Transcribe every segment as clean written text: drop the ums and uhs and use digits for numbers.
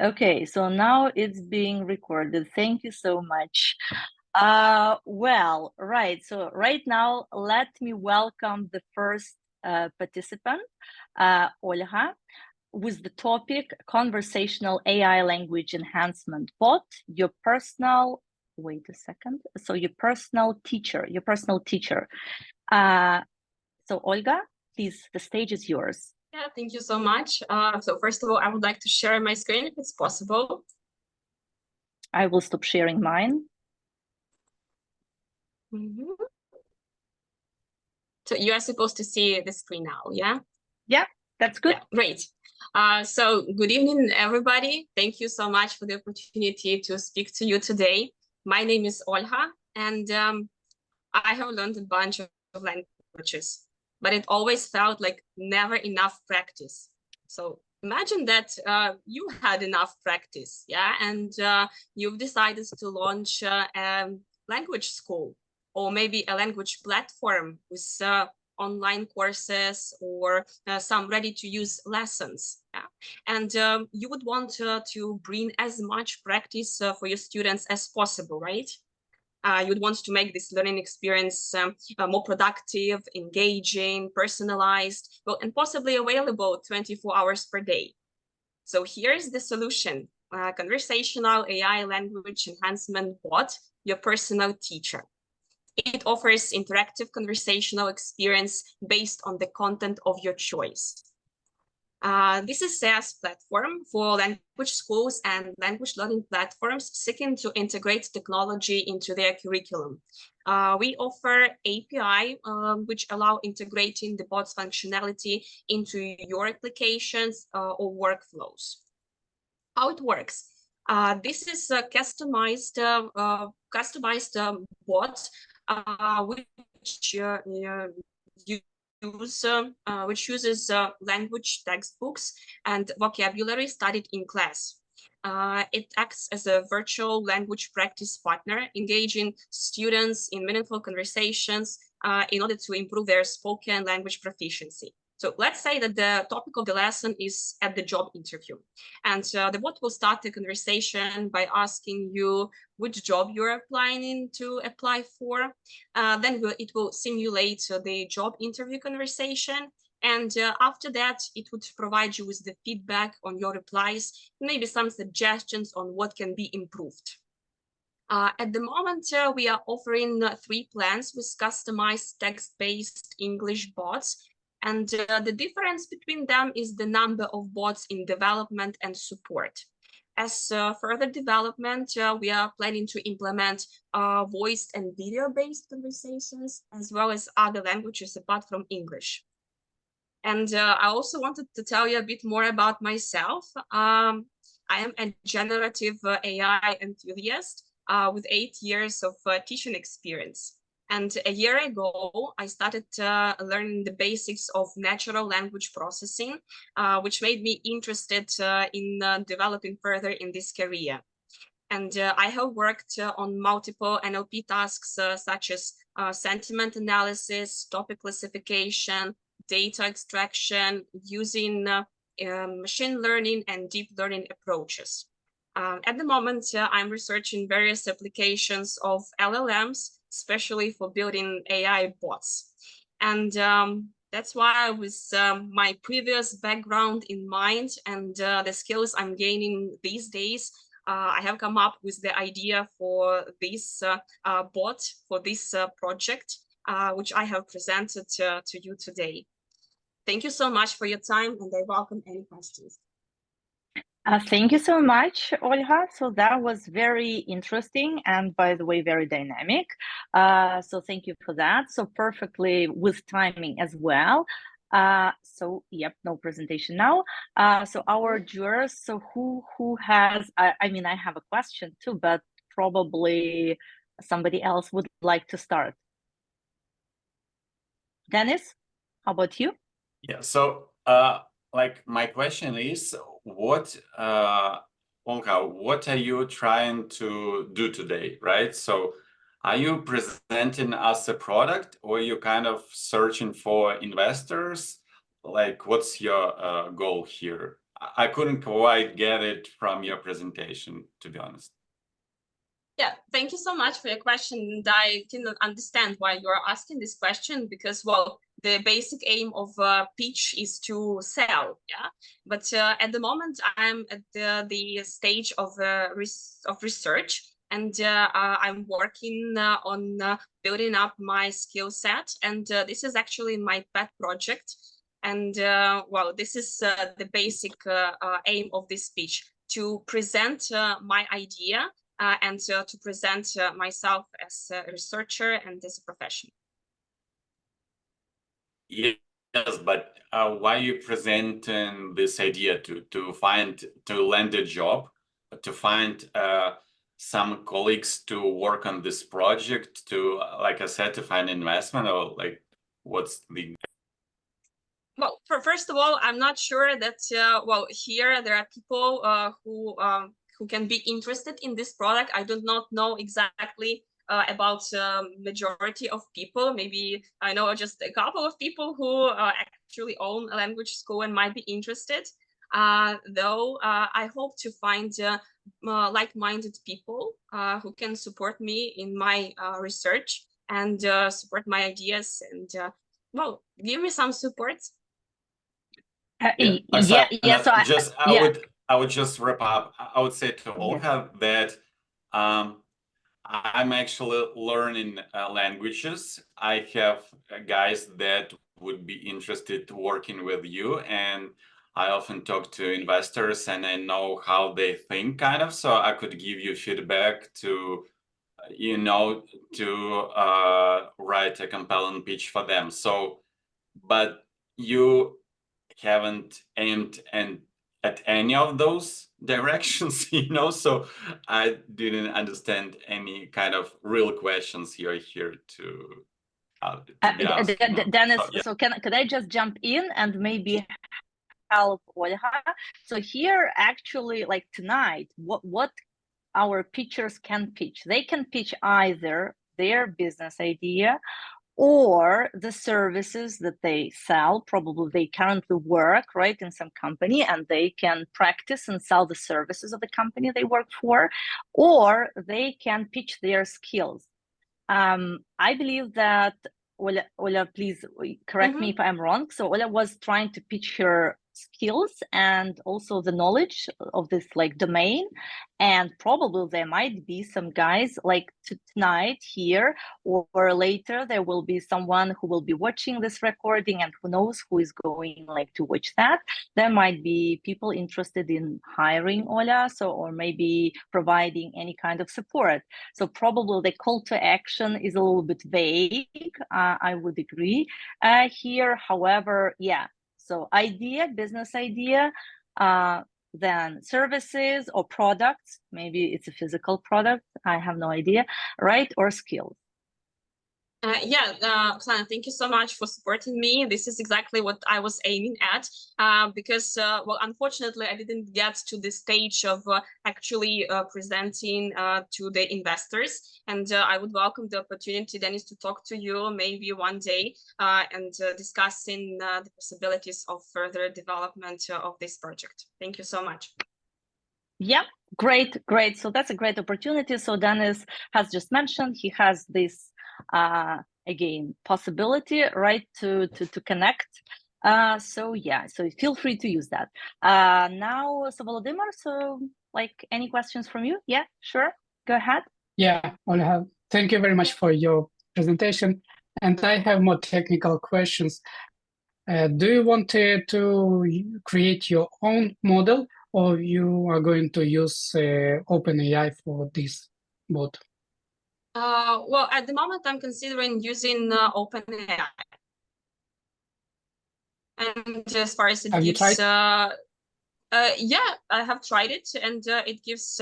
Okay, so now it's being recorded. Thank you so much. Well, right. So right now, let me welcome the first participant, Olha, with the topic Conversational AI Language Enhancement Bot, your personal, wait a second. So your personal teacher. So Olga, please, the stage is yours. Yeah, thank you so much. So first of all, I would like to share my screen if it's possible. I will stop sharing mine. So you are supposed to see the screen now, yeah? Yeah, that's good. Yeah, great. So good evening, everybody. Thank you so much for the opportunity to speak to you today. My name is Olha, and I have learned a bunch of languages, but it always felt like never enough practice. So imagine that you had enough practice, yeah, and you've decided to launch a language school or maybe a language platform with online courses or some ready-to-use lessons. Yeah? And you would want to bring as much practice for your students as possible, right? You would want to make this learning experience more productive, engaging, personalized, well, and possibly available 24 hours per day. So here's the solution. Conversational AI language enhancement bot, your personal teacher. It offers interactive conversational experience based on the content of your choice. This is a SaaS platform for language schools and language learning platforms seeking to integrate technology into their curriculum. We offer API, which allow integrating the bot's functionality into your applications or workflows. How it works. This is a customized bot which uses language textbooks and vocabulary studied in class. It acts as a virtual language practice partner, engaging students in meaningful conversations in order to improve their spoken language proficiency. So let's say that the topic of the lesson is at the job interview. And the bot will start the conversation by asking you which job you're applying to apply for. Then it will simulate the job interview conversation. And after that, it would provide you with the feedback on your replies, maybe some suggestions on what can be improved. At the moment, we are offering 3 plans with customized text-based English bots. And the difference between them is the number of bots in development and support. As further development, we are planning to implement voice and video-based conversations, as well as other languages apart from English. And I also wanted to tell you a bit more about myself. I am a generative AI enthusiast with 8 years of teaching experience. And a year ago, I started learning the basics of natural language processing, which made me interested in developing further in this career. And I have worked on multiple NLP tasks, such as sentiment analysis, topic classification, data extraction, using machine learning and deep learning approaches. At the moment, I'm researching various applications of LLMs, especially for building AI bots. And that's why with my previous background in mind and the skills I'm gaining these days, I have come up with the idea for this bot, for this project, which I have presented to you today. Thank you so much for your time, and I welcome any questions. Thank you so much, Olha. So that was very interesting and, by the way, very dynamic. So thank you for that. So perfectly with timing as well. So yep, no presentation now. So our jurors. So who has? I mean, I have a question too, but probably somebody else would like to start. Dennis, how about you? Yeah. So like my question is, what Olga, what are you trying to do today, right? So are you presenting us a product, or are you kind of searching for investors? Like, what's your goal here? I couldn't quite get it from your presentation, to be honest. Yeah, thank you so much for your question. And I can understand why you're asking this question because, well, the basic aim of pitch is to sell, yeah. But at the moment, I'm at the stage of research, and I'm working on building up my skill set. And this is actually my pet project. And well, this is the basic aim of this pitch, to present my idea and to present myself as a researcher and as a professional. Yes, but why are you presenting this idea to land a job, to find some colleagues to work on this project, to, like I said, to find investment, or like what's the? Well, first of all, I'm not sure that well, here there are people who can be interested in this product. I do not know exactly about majority of people. Maybe I know just a couple of people who actually own a language school and might be interested. Though I hope to find like-minded people who can support me in my research and support my ideas and well, give me some support. So I would just wrap up. I would say to Olha that I'm actually learning languages. I have guys that would be interested working with you, and I often talk to investors and I know how they think, kind of, so I could give you feedback to, you know, to write a compelling pitch for them. So, but you haven't aimed at any of those directions, you know, so I didn't understand any kind of real questions here to be asked, you know? Dennis, so could I just jump in and maybe help Olha? So here, actually, like tonight, what our pitchers can pitch? They can pitch either their business idea or the services that they sell. Probably they currently work, right, in some company, and they can practice and sell the services of the company they work for, or they can pitch their skills. I believe that Olha, please correct me if I'm wrong. So Olha was trying to pitch her skills and also the knowledge of this like domain, and probably there might be some guys like tonight here or later there will be someone who will be watching this recording, and who knows who is going like to watch that. There might be people interested in hiring Olha, so, or maybe providing any kind of support. So probably the call to action is a little bit vague. I would agree here. However, yeah. So idea, business idea, then services or products. Maybe it's a physical product. I have no idea, right? Or skills. Oksana, thank you so much for supporting me. This is exactly what I was aiming at, because, well, unfortunately, I didn't get to the stage of actually presenting to the investors. And I would welcome the opportunity, Dennis, to talk to you maybe one day and discussing the possibilities of further development of this project. Thank you so much. Yep. Great. So that's a great opportunity. So Dennis has just mentioned he has this again possibility, right, to connect. So yeah, so feel free to use that. Now, so Volodymyr, so like any questions from you? Yeah, sure. Go ahead. Yeah, Olha, thank you very much for your presentation. And I have more technical questions. Do you want to create your own model, or you are going to use OpenAI for this bot? Well, at the moment, I'm considering using OpenAI. And as far as it have gives, you tried? Yeah, I have tried it, and it gives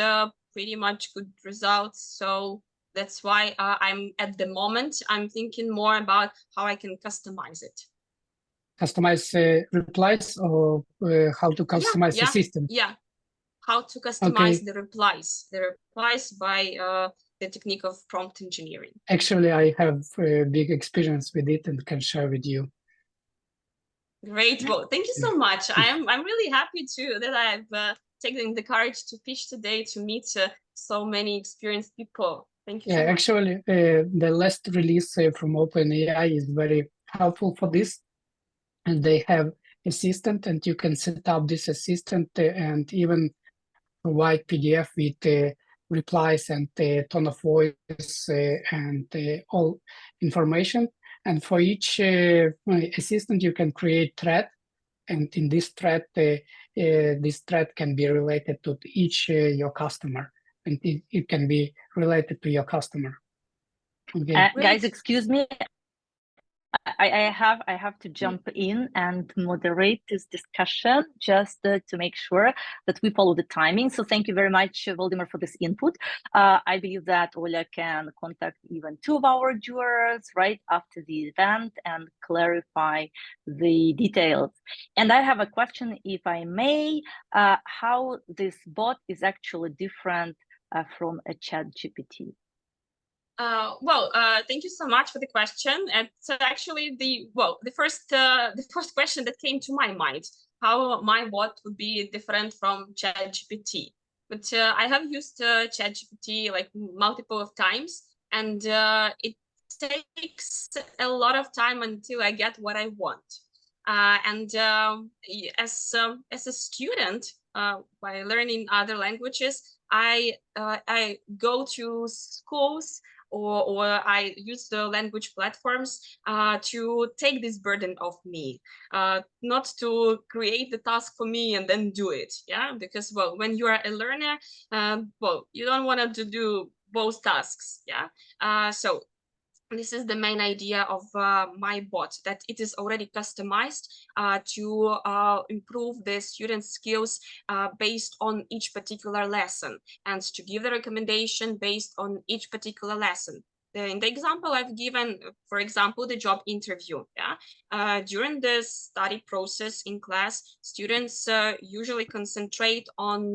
pretty much good results. So that's why I'm at the moment, I'm thinking more about how I can customize it. Customize replies, or how to customize the system? Yeah, how to customize the replies by the technique of prompt engineering. Actually, I have a big experience with it and can share with you. Great. Well, thank you so much. I'm really happy too that I've taken the courage to pitch today to meet so many experienced people. Thank you so much. Actually, the last release from OpenAI is very helpful for this. And they have assistant, and you can set up this assistant and even provide PDF with replies and tone of voice and all information. And for each assistant, you can create thread. And in this thread can be related to each your customer, and it can be related to your customer. Okay. Guys, excuse me. I have to jump in and moderate this discussion just to make sure that we follow the timing. So thank you very much, Volodymyr, for this input. I believe that Olha can contact even 2 of our jurors right after the event and clarify the details. And I have a question, if I may, how this bot is actually different from a ChatGPT. Thank you so much for the question. And so actually the first question that came to my mind, how my bot would be different from ChatGPT. But I have used ChatGPT like multiple of times, and it takes a lot of time until I get what I want. As a student, by learning other languages, I go to schools or I use the language platforms to take this burden off me, not to create the task for me and then do it. Yeah, because when you are a learner, you don't want to do both tasks. Yeah, so this is the main idea of my bot, that it is already customized to improve the student skills based on each particular lesson, and to give the recommendation based on each particular lesson. In the example I've given, for example, the job interview. Yeah, during the study process in class, students usually concentrate on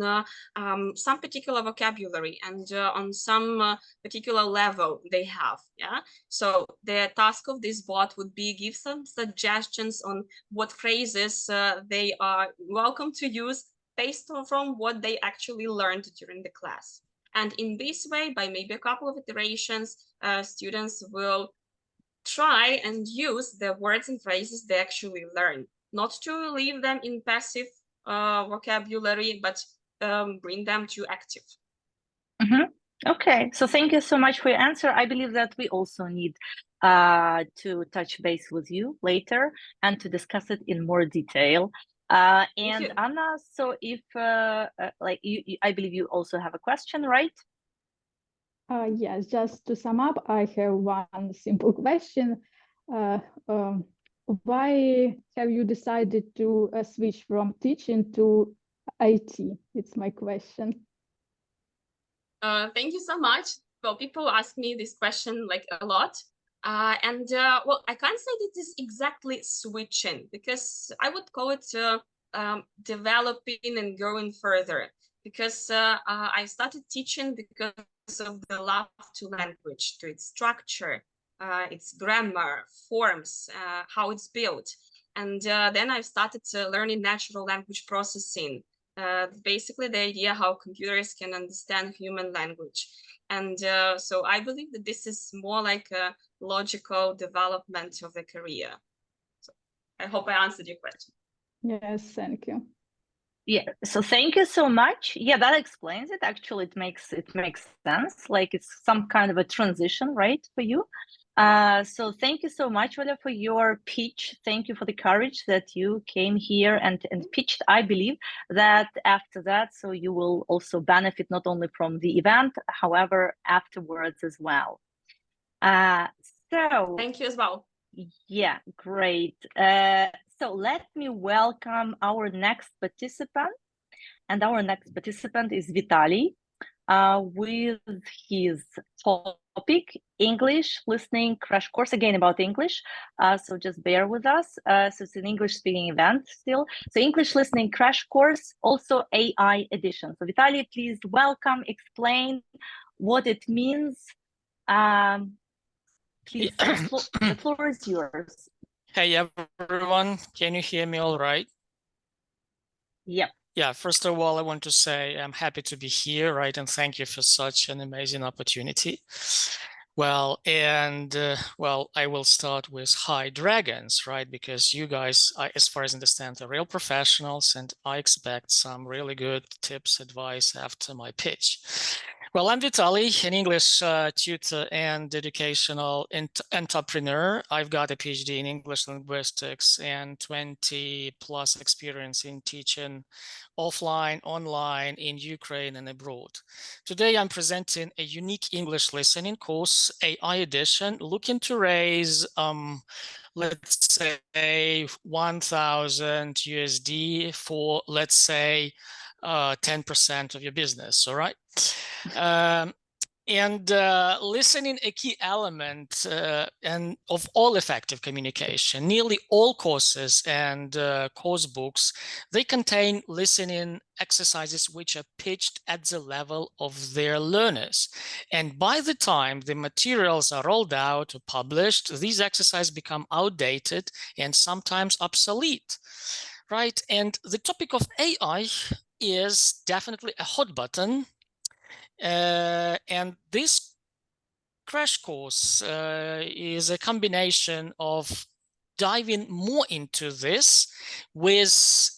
some particular vocabulary and on some particular level they have. Yeah, so the task of this bot would be give some suggestions on what phrases they are welcome to use based on from what they actually learned during the class. And in this way, by maybe a couple of iterations, students will try and use the words and phrases they actually learn, not to leave them in passive vocabulary, but bring them to active. Mm-hmm. Okay, so thank you so much for your answer. I believe that we also need to touch base with you later and to discuss it in more detail. And Anna, so if like I believe you also have a question, right? Yes, just to sum up, I have one simple question. Why have you decided to switch from teaching to IT? It's my question. Thank you so much. Well, people ask me this question like a lot. I can't say that it is exactly switching, because I would call it developing and going further. Because I started teaching because of the love to language, to its structure, its grammar, forms, how it's built. And then I started learning natural language processing. Basically the idea how computers can understand human language. And so I believe that this is more like a logical development of a career. So I hope I answered your question. Yes, thank you. Yeah, so thank you so much. Yeah, that explains it. Actually, it makes sense. Like it's some kind of a transition, right, for you. So thank you so much, Olha, for your pitch. Thank you for the courage that you came here and pitched. I believe that after that, so you will also benefit not only from the event, however, afterwards as well. So thank you as well. Yeah, great. So let me welcome our next participant. And our next participant is Vitalii with his topic, English listening crash course, again about English. So just bear with us. So it's an English speaking event still. So English listening crash course, also AI edition. So Vitalii, please welcome, explain what it means. Please, the floor is yours. Hey everyone, can you hear me all right? Yep. Yeah, first of all, I want to say I'm happy to be here, right? And thank you for such an amazing opportunity. Well, I will start with Hi Dragons, right? Because you guys, as far as I understand, are real professionals, and I expect some really good tips, advice after my pitch. Well, I'm Vitalii, an English tutor and educational entrepreneur. I've got a PhD in English linguistics and 20 plus experience in teaching offline, online, in Ukraine and abroad. Today, I'm presenting a unique English listening course, AI edition, looking to raise, let's say, 1,000 USD for, let's say, 10% of your business, all right? Listening a key element and of all effective communication. Nearly all courses and course books, they contain listening exercises which are pitched at the level of their learners. And by the time the materials are rolled out or published, these exercises become outdated and sometimes obsolete, right? And the topic of AI is definitely a hot button. And this crash course is a combination of diving more into this with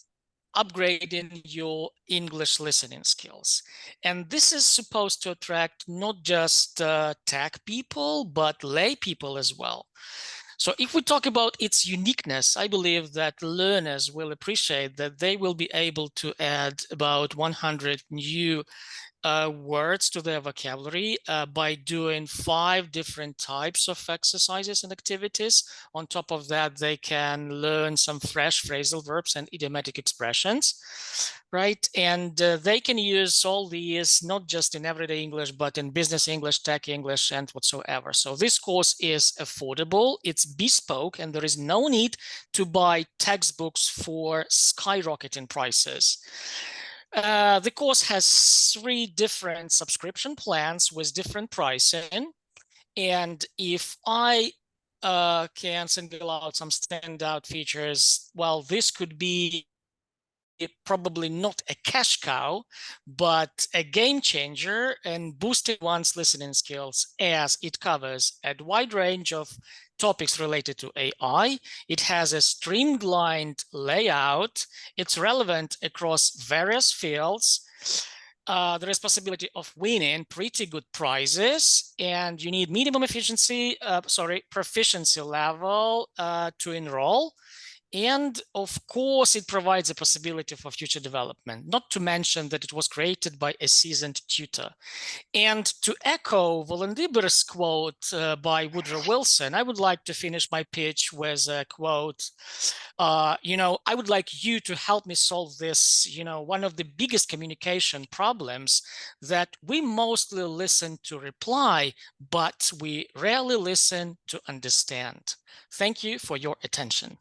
upgrading your English listening skills. And this is supposed to attract not just tech people, but lay people as well. So if we talk about its uniqueness, I believe that learners will appreciate that they will be able to add about 100 new words to their vocabulary by doing 5 different types of exercises and activities. On top of that, they can learn some fresh phrasal verbs and idiomatic expressions, right? And they can use all these not just in everyday English, but in business English, tech English, and whatsoever. So this course is affordable, it's bespoke, and there is no need to buy textbooks for skyrocketing prices. The course has 3 different subscription plans with different pricing. And if I can single out some standout features, well, this could be probably not a cash cow, but a game changer and boosting one's listening skills, as it covers a wide range of topics related to AI. It has a streamlined layout. It's relevant across various fields. There is possibility of winning pretty good prizes, and you need minimum proficiency level to enroll. And of course, it provides a possibility for future development, not to mention that it was created by a seasoned tutor. And to echo Volodymyr's quote by Woodrow Wilson, I would like to finish my pitch with a quote, I would like you to help me solve this, one of the biggest communication problems, that we mostly listen to reply, but we rarely listen to understand. Thank you for your attention.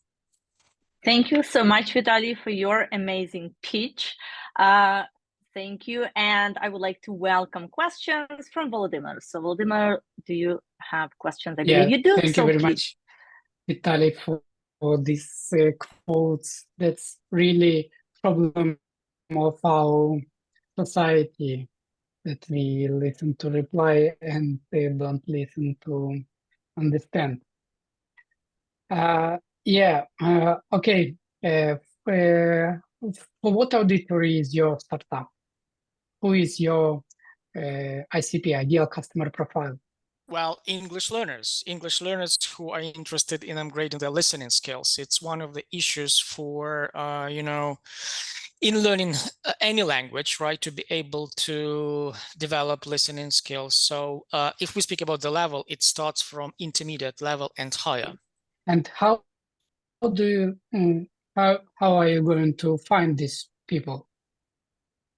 Thank you so much, Vitalii, for your amazing pitch. Thank you. And I would like to welcome questions from Volodymyr. So Volodymyr, do you have questions? I believe you do. Thank you very much, Vitalii, for these quotes. That's really problem of our society, that we listen to reply and they don't listen to understand. Okay. For what auditory is your startup? Who is your ICP, ideal customer profile? Well, English learners who are interested in upgrading their listening skills. It's one of the issues for, in learning any language, right, to be able to develop listening skills. So if we speak about the level, it starts from intermediate level and higher. And how are you going to find these people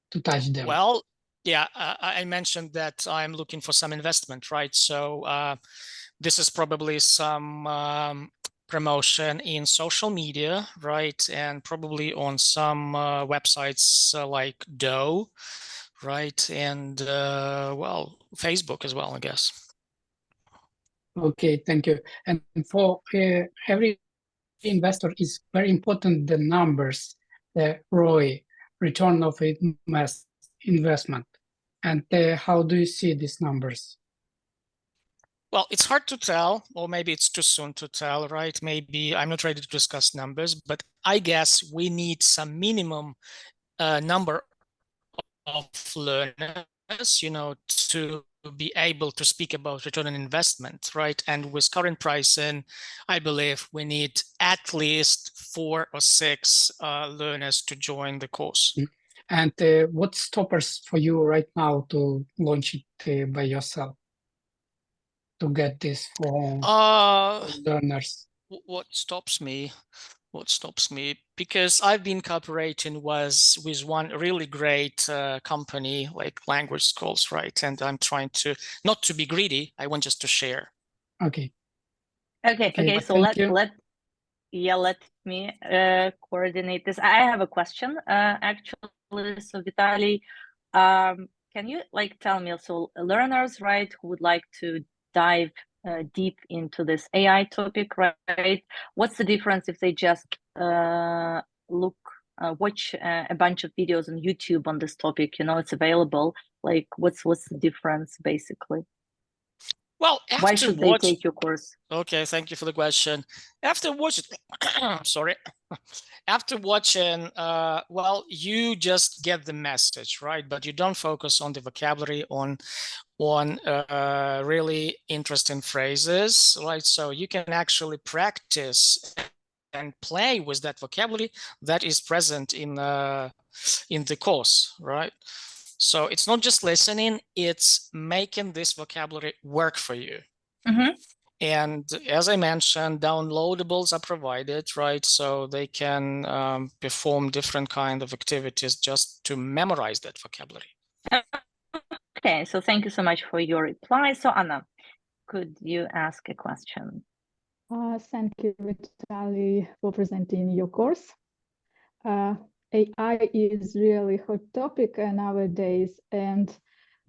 to touch them? Well, yeah, I mentioned that I'm looking for some investment, right? So this is probably some promotion in social media, right? And probably on some websites like Doe, right? And Facebook as well, I guess. Okay, thank you. And for every investor is very important, the numbers, the ROI, return of investment. And how do you see these numbers? Well, it's hard to tell, or maybe it's too soon to tell, right? Maybe I'm not ready to discuss numbers, but I guess we need some minimum number of learners, to be able to speak about return on investment, right? And with current pricing, I believe we need at least 4 or 6 learners to join the course. And what stoppers for you right now to launch it by yourself, to get this for learners? What stops me? Because I've been cooperating with one really great company like language schools, right? And I'm trying to not to be greedy. I want just to share. Okay. So let me coordinate this. I have a question actually. So Vitalii, can you tell me, so learners, right, who would like to dive deep into this AI topic, right? What's the difference if they just watch a bunch of videos on YouTube on this topic? It's available. Like, what's the difference basically? Well, why should they take your course? Okay, thank you for the question. After watching, after watching, well, you just get the message, right? But you don't focus on the vocabulary, on really interesting phrases, right? So you can actually practice and play with that vocabulary that is present in the course, right? So it's not just listening, it's making this vocabulary work for you. Mm-hmm. And as I mentioned, downloadables are provided, right? So they can perform different kind of activities just to memorize that vocabulary. Okay, so thank you so much for your reply. So Anna, could you ask a question? Thank you, Vitalii, for presenting your course. AI is really hot topic nowadays, and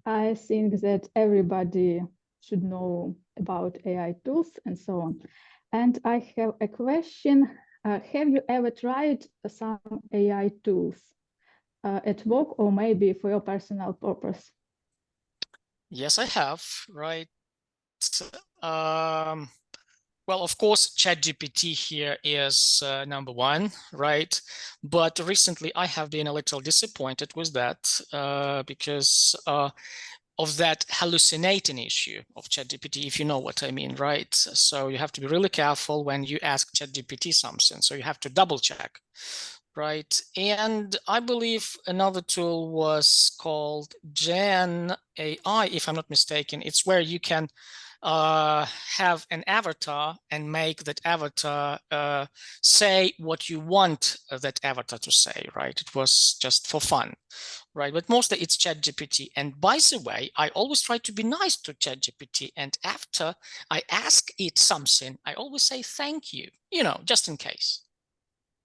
I think that everybody should know about AI tools and so on. And I have a question. Have you ever tried some AI tools at work or maybe for your personal purpose? Yes, I have, right? Well, of course, ChatGPT here is number one, right? But recently I have been a little disappointed with that because of that hallucinating issue of ChatGPT, if you know what I mean, right? So you have to be really careful when you ask ChatGPT something. So you have to double check, right? And I believe another tool was called Gen AI, if I'm not mistaken. It's where you can have an avatar and make that avatar say what you want that avatar to say, right? It was just for fun, right? But mostly it's ChatGPT. And by the way, I always try to be nice to ChatGPT. And after I ask it something, I always say thank you, just in case.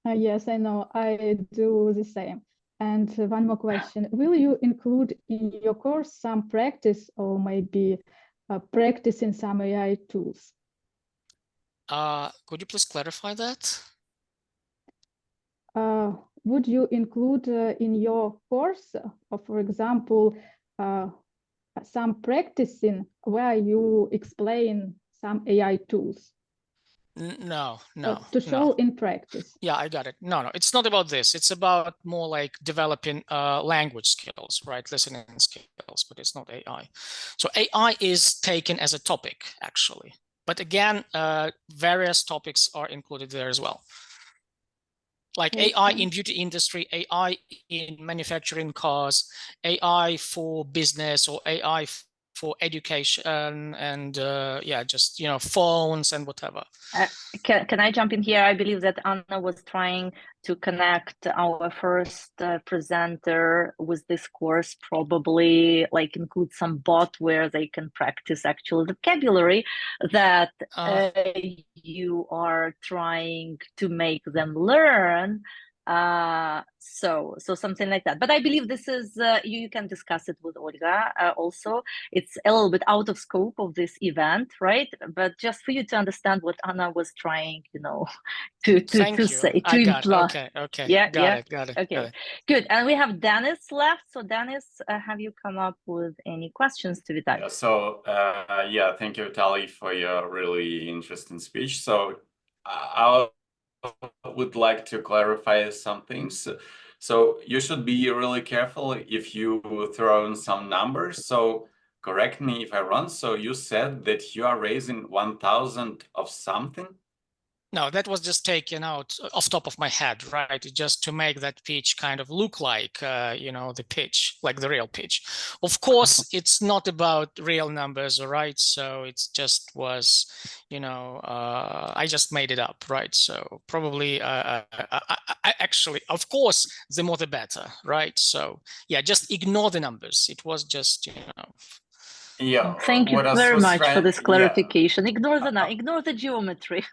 Yes, I know. I do the same. And one more question. Will you include in your course some practice or maybe practicing some AI tools? Could you please clarify that? Would you include in your course, for example, some practicing where you explain some AI tools? No. To show in practice. Yeah, I got it. No, it's not about this. It's about more like developing language skills, right? Listening skills, but it's not AI. So AI is taken as a topic, actually. But again, various topics are included there as well. Like AI in beauty industry, AI in manufacturing cars, AI for business, or AI for education, and just phones and whatever. Can I jump in here? I believe that Anna was trying to connect our first presenter with this course, probably include some bot where they can practice actual vocabulary that you are trying to make them learn. So something like that. But I believe this is you can discuss it with Olga also. It's a little bit out of scope of this event, right? But just for you to understand what Anna was trying, to say, to imply. Okay. Yeah, Got it. Okay, good. And we have Dennis left. So Dennis, have you come up with any questions to Vitalii? Yeah, so thank you, Vitalii, for your really interesting speech. So I would like to clarify some things. So you should be really careful if you throw in some numbers. So correct me if I'm wrong. So you said that you are raising 1,000 of something? No, that was just taken out off top of my head, right? Just to make that pitch kind of look like, the pitch, like the real pitch. Of course, it's not about real numbers, right? So it's just was, I just made it up, right? So probably, I actually, of course, the more the better, right? So yeah, just ignore the numbers. It was just, Yeah. Thank you very much for this clarification. Ignore the geometry.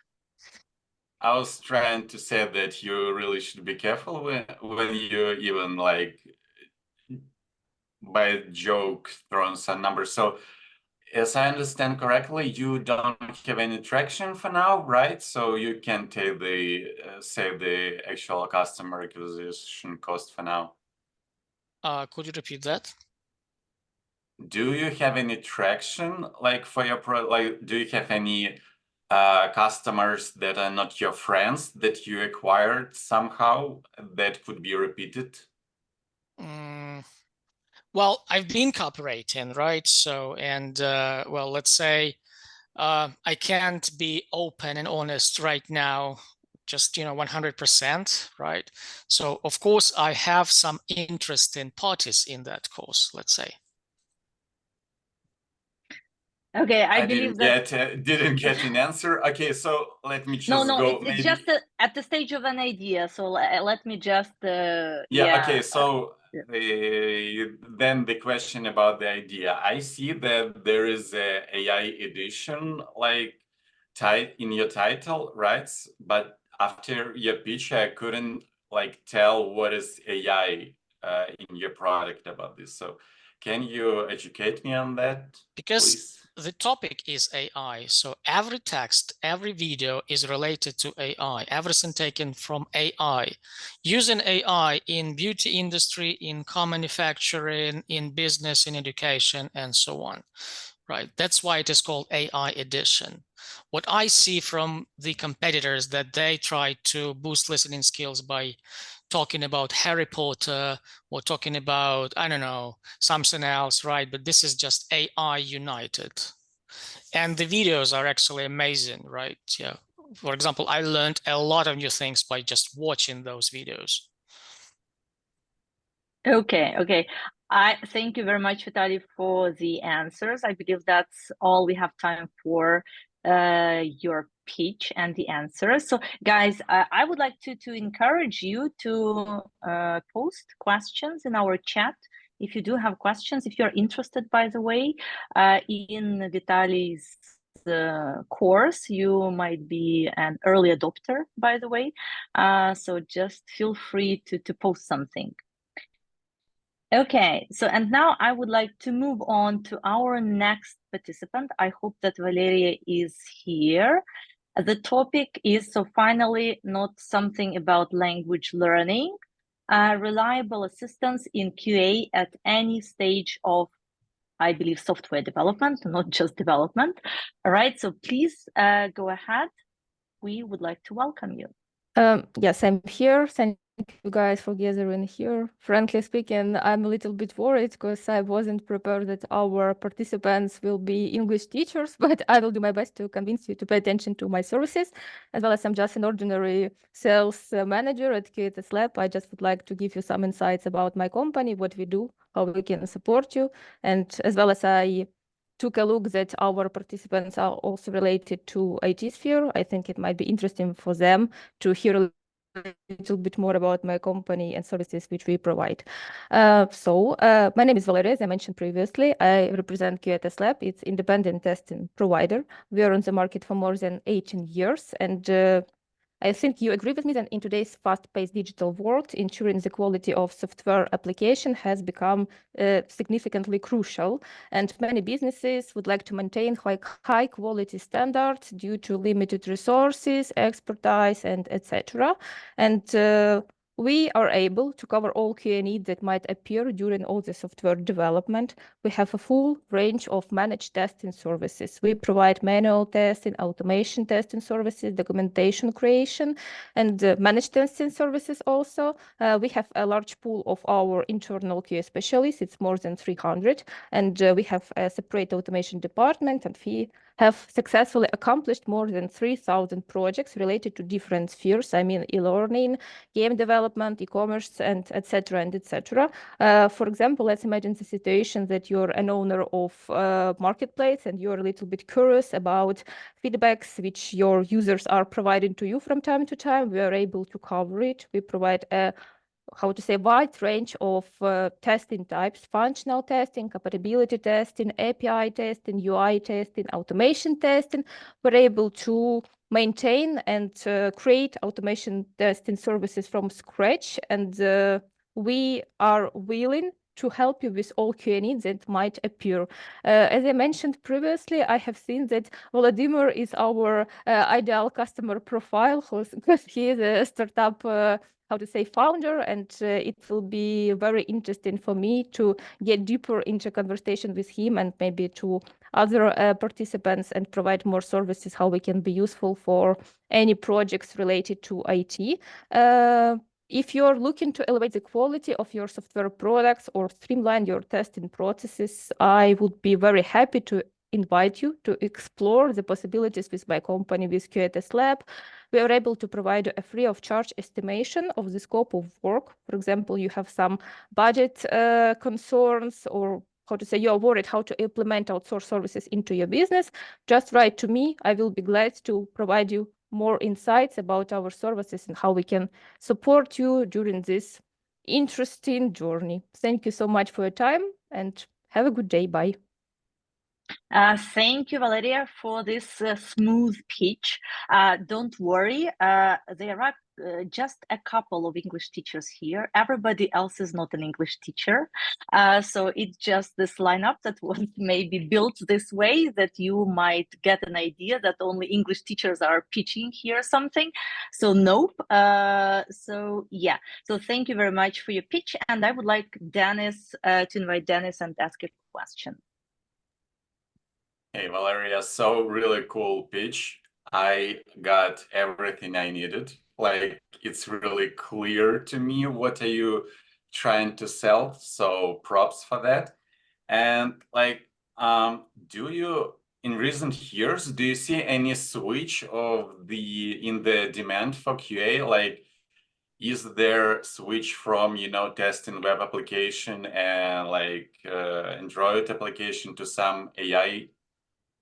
I was trying to say that you really should be careful when you even by joke throw some numbers. So as I understand correctly, you don't have any traction for now, right? So you can take save the actual customer acquisition cost for now. Could you repeat that? Do you have any traction for your do you have any customers that are not your friends that you acquired somehow that could be repeated? Well, I've been cooperating, right? So, and let's say I can't be open and honest right now, just 100%, right? So, of course, I have some interest in parties in that course, let's say. Okay, I believe didn't get an answer. Okay, so let me just go. It's just at the stage of an idea. So let me just. Okay, so then the question about the idea. I see that there is a AI edition in your title, right? But after your pitch, I couldn't tell what is AI in your product about this. So can you educate me on that, please? The topic is AI. So every text, every video is related to AI, everything taken from AI. Using AI in beauty industry, in car manufacturing, in business, in education, and so on, right? That's why it is called AI edition. What I see from the competitors that they try to boost listening skills by talking about Harry Potter or talking about, I don't know, something else, right? But this is just AI united. And the videos are actually amazing, right? Yeah. For example, I learned a lot of new things by just watching those videos. Okay. I thank you very much, Vitalii, for the answers. I believe that's all we have time for your pitch and the answers. So guys, I would like to encourage you to post questions in our chat. If you do have questions, if you're interested, by the way, in Vitalii's course, you might be an early adopter, by the way. So just feel free to post something. Okay, so and now I would like to move on to our next participant. I hope that Valeria is here. The topic is, so finally, not something about language learning, reliable assistance in QA at any stage of, I believe, software development, not just development. All right, so please go ahead. We would like to welcome you. Yes, I'm here. Thank you guys for gathering here. Frankly speaking, I'm a little bit worried because I wasn't prepared that our participants will be English teachers, but I will do my best to convince you to pay attention to my services, as well as I'm just an ordinary sales manager at KTS Lab. I just would like to give you some insights about my company, what we do, how we can support you, and as well as I took a look that our participants are also related to IT sphere. I think it might be interesting for them to hear a little bit more about my company and services which we provide. My name is Valeria, as I mentioned previously. I represent KTS Lab. It's independent testing provider. We are on the market for more than 18 years, and I think you agree with me that in today's fast-paced digital world, ensuring the quality of software application has become significantly crucial, and many businesses would like to maintain high quality standards due to limited resources, expertise, and etc. And we are able to cover all QA needs that might appear during all the software development. We have a full range of managed testing services. We provide manual testing, automation testing services, documentation creation, and managed testing services also. We have a large pool of our internal QA specialists. It's more than 300. And we have a separate automation department, and we have successfully accomplished more than 3,000 projects related to different spheres. I mean, e-learning, game development, e-commerce, and etc. and etc. For example, let's imagine the situation that you're an owner of a marketplace and you're a little bit curious about feedbacks which your users are providing to you from time to time. We are able to cover it. We provide a wide range of testing types: functional testing, compatibility testing, API testing, UI testing, automation testing. We're able to maintain and create automation testing services from scratch, and we are willing to help you with all QA needs that might appear. As I mentioned previously, I have seen that Volodymyr is our ideal customer profile because he is a startup founder, and it will be very interesting for me to get deeper into conversation with him and maybe to other participants and provide more services, how we can be useful for any projects related to IT. If you're looking to elevate the quality of your software products or streamline your testing processes, I would be very happy to invite you to explore the possibilities with my company, with QA Test Lab. We are able to provide a free of charge estimation of the scope of work. For example, you have some budget concerns, or you are worried how to implement outsourced services into your business. Just write to me. I will be glad to provide you more insights about our services and how we can support you during this interesting journey. Thank you so much for your time and have a good day. Bye. Thank you, Valeria, for this smooth pitch. Don't worry, there are just a couple of English teachers here. Everybody else is not an English teacher. So it's just this lineup that was maybe built this way that you might get an idea that only English teachers are pitching here something. So nope. So yeah. So thank you very much for your pitch. And I would like Dennis to invite Dennis and ask a question. Hey, Valeria, so really cool pitch. I got everything I needed. Like, it's really clear to me what are you trying to sell. So props for that. And like, do you, in recent years, do you see any switch in the demand for QA? Like, is there switch from, testing web application and like Android application to some AI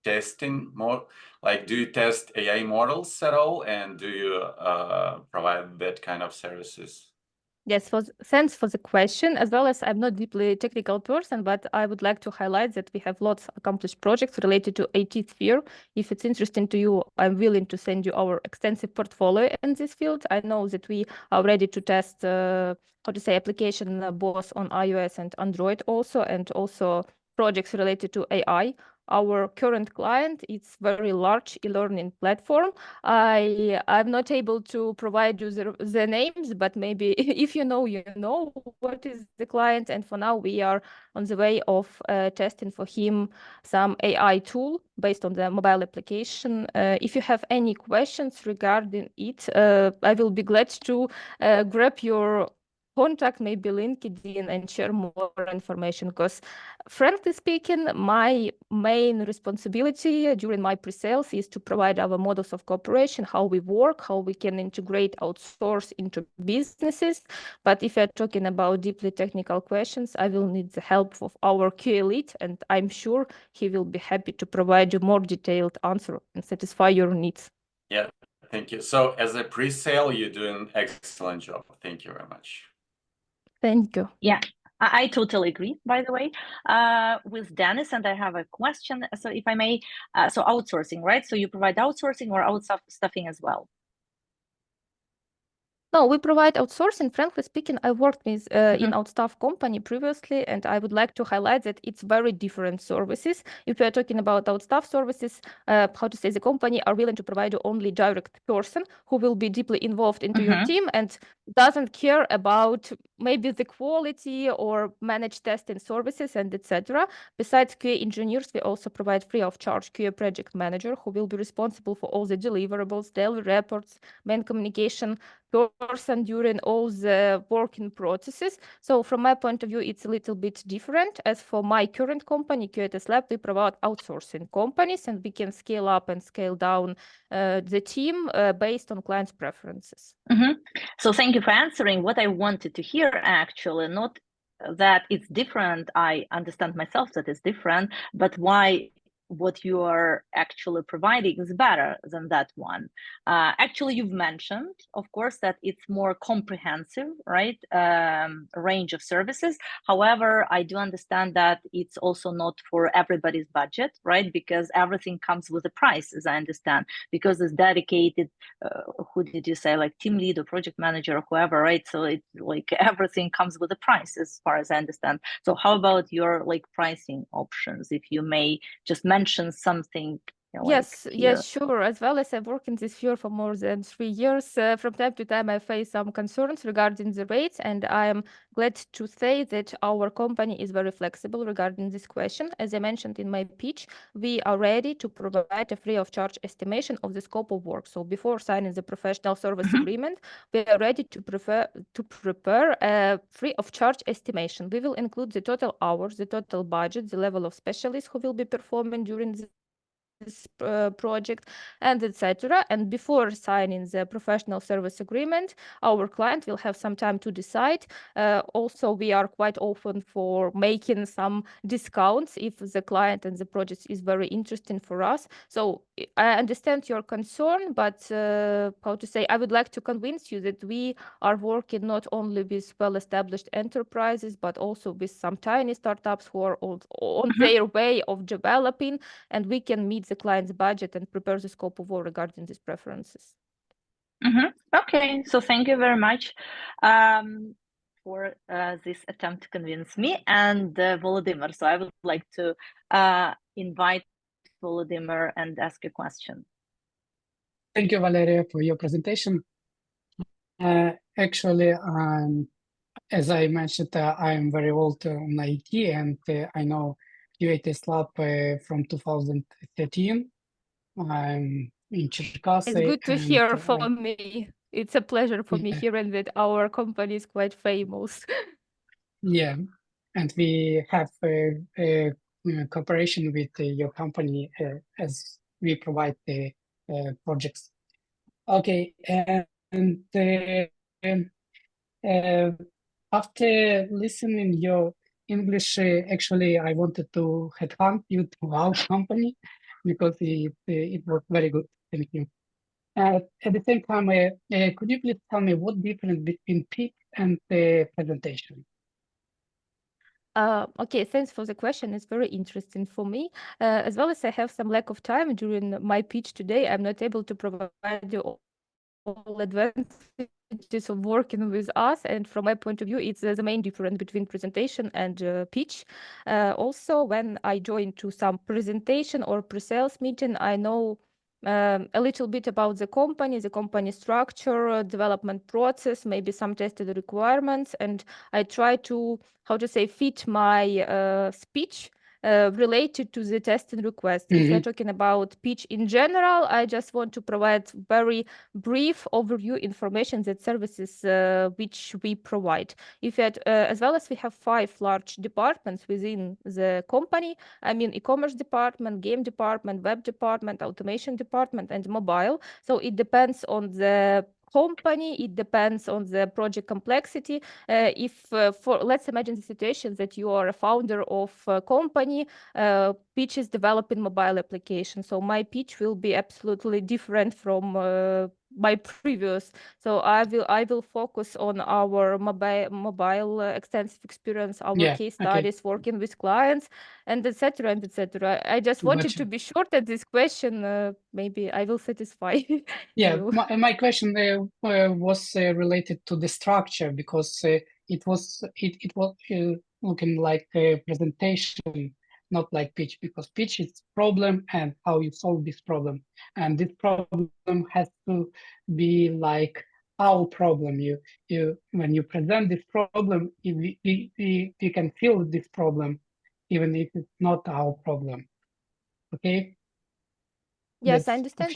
testing more? Like, do you test AI models at all, and do you provide that kind of services? Yes, thanks for the question. As well as I'm not deeply technical person, but I would like to highlight that we have lots of accomplished projects related to IT sphere. If it's interesting to you, I'm willing to send you our extensive portfolio in this field. I know that we are ready to test application both on iOS and Android also, and also projects related to AI. Our current client is very large e-learning platform. I'm not able to provide you the names, but maybe if you know what is the client. And for now, we are on the way of testing for him some AI tool based on the mobile application. If you have any questions regarding it, I will be glad to grab your contact, maybe LinkedIn, and share more information, because frankly speaking, my main responsibility during my pre-sales is to provide our models of cooperation, how we work, how we can integrate outsource into businesses. But if you're talking about deeply technical questions, I will need the help of our QA lead, and I'm sure he will be happy to provide you more detailed answer and satisfy your needs. Yeah, thank you. So as a pre-sale, you're doing an excellent job. Thank you very much. Thank you. Yeah, I totally agree, by the way, with Dennis, and I have a question. So if I may, so outsourcing, right? So you provide outsourcing or outstaffing as well? No, we provide outsourcing. Frankly speaking, I worked with in outstaff company previously, and I would like to highlight that it's very different services. If we are talking about outstaff services, how to say, the company are willing to provide you only direct person who will be deeply involved into your team and doesn't care about maybe the quality or manage testing services and etc. Besides QA engineers, we also provide free of charge QA project manager who will be responsible for all the deliverables, daily reports, main communication person during all the working processes. So from my point of view, it's a little bit different. As for my current company, QATS Lab, we provide outsourcing companies and we can scale up and scale down the team based on clients' preferences. So thank you for answering. What I wanted to hear actually, not that it's different, I understand myself that it's different, but why what you are actually providing is better than that one. Actually, you've mentioned, of course, that it's more comprehensive, right? Range of services. However, I do understand that it's also not for everybody's budget, right? Because everything comes with a price, as I understand, because it's dedicated, who did you say, like team lead or project manager or whoever, right? So it's like everything comes with a price as far as I understand. So how about your like pricing options? If you may just mention something. Yes, sure. As well as I work in this field for more than 3 years, from time to time I face some concerns regarding the rates, and I am glad to say that our company is very flexible regarding this question. As I mentioned in my pitch, we are ready to provide a free of charge estimation of the scope of work. So before signing the professional service agreement, we are ready to prepare a free of charge estimation. We will include the total hours, the total budget, the level of specialists who will be performing during this project, and etc. And before signing the professional service agreement, our client will have some time to decide. Also, we are quite open for making some discounts if the client and the project is very interesting for us. So I understand your concern, but how to say, I would like to convince you that we are working not only with well-established enterprises, but also with some tiny startups who are on their way of developing, and we can meet the client's budget and prepare the scope of work regarding these preferences. Okay, so thank you very much for this attempt to convince me and Volodymyr. So I would like to invite Volodymyr and ask a question. Thank you, Valeria, for your presentation. Actually, as I mentioned, I'm very old on IT, and I know QATS Lab from 2013. I'm in Cherkasy. It's good to hear from me. It's a pleasure for me hearing that our company is quite famous. Yeah, and we have a cooperation with your company as we provide the projects. Okay, and after listening your English, actually, I wanted to headhunt you to our company because it was very good. Thank you. At the same time, could you please tell me what difference between pitch and the presentation? Okay, thanks for the question. It's very interesting for me. As well as I have some lack of time during my pitch today, I'm not able to provide you all advantages of working with us. And from my point of view, it's the main difference between presentation and pitch. Also, when I join to some presentation or pre-sales meeting, I know a little bit about the company structure, development process, maybe some tested requirements, and I try to, how to say, fit my speech related to the testing request. If you're talking about pitch in general, I just want to provide very brief overview information that services which we provide. If you as well as we have 5 large departments within the company, I mean e-commerce department, game department, web department, automation department, and mobile. So it depends on the company, it depends on the project complexity. Let's imagine the situation that you are a founder of a company, pitch is developing mobile application. So my pitch will be absolutely different from my previous. So I will focus on our mobile extensive experience, our case studies, working with clients, and etc. and etc. I just wanted to be short at this question. Maybe I will satisfy you. My question was related to the structure, because it was looking like a presentation, not like pitch, because pitch is problem and how you solve this problem, and this problem has to be like our problem. You when you present this problem, you can feel this problem even if it's not our problem. Okay. Yes, I understand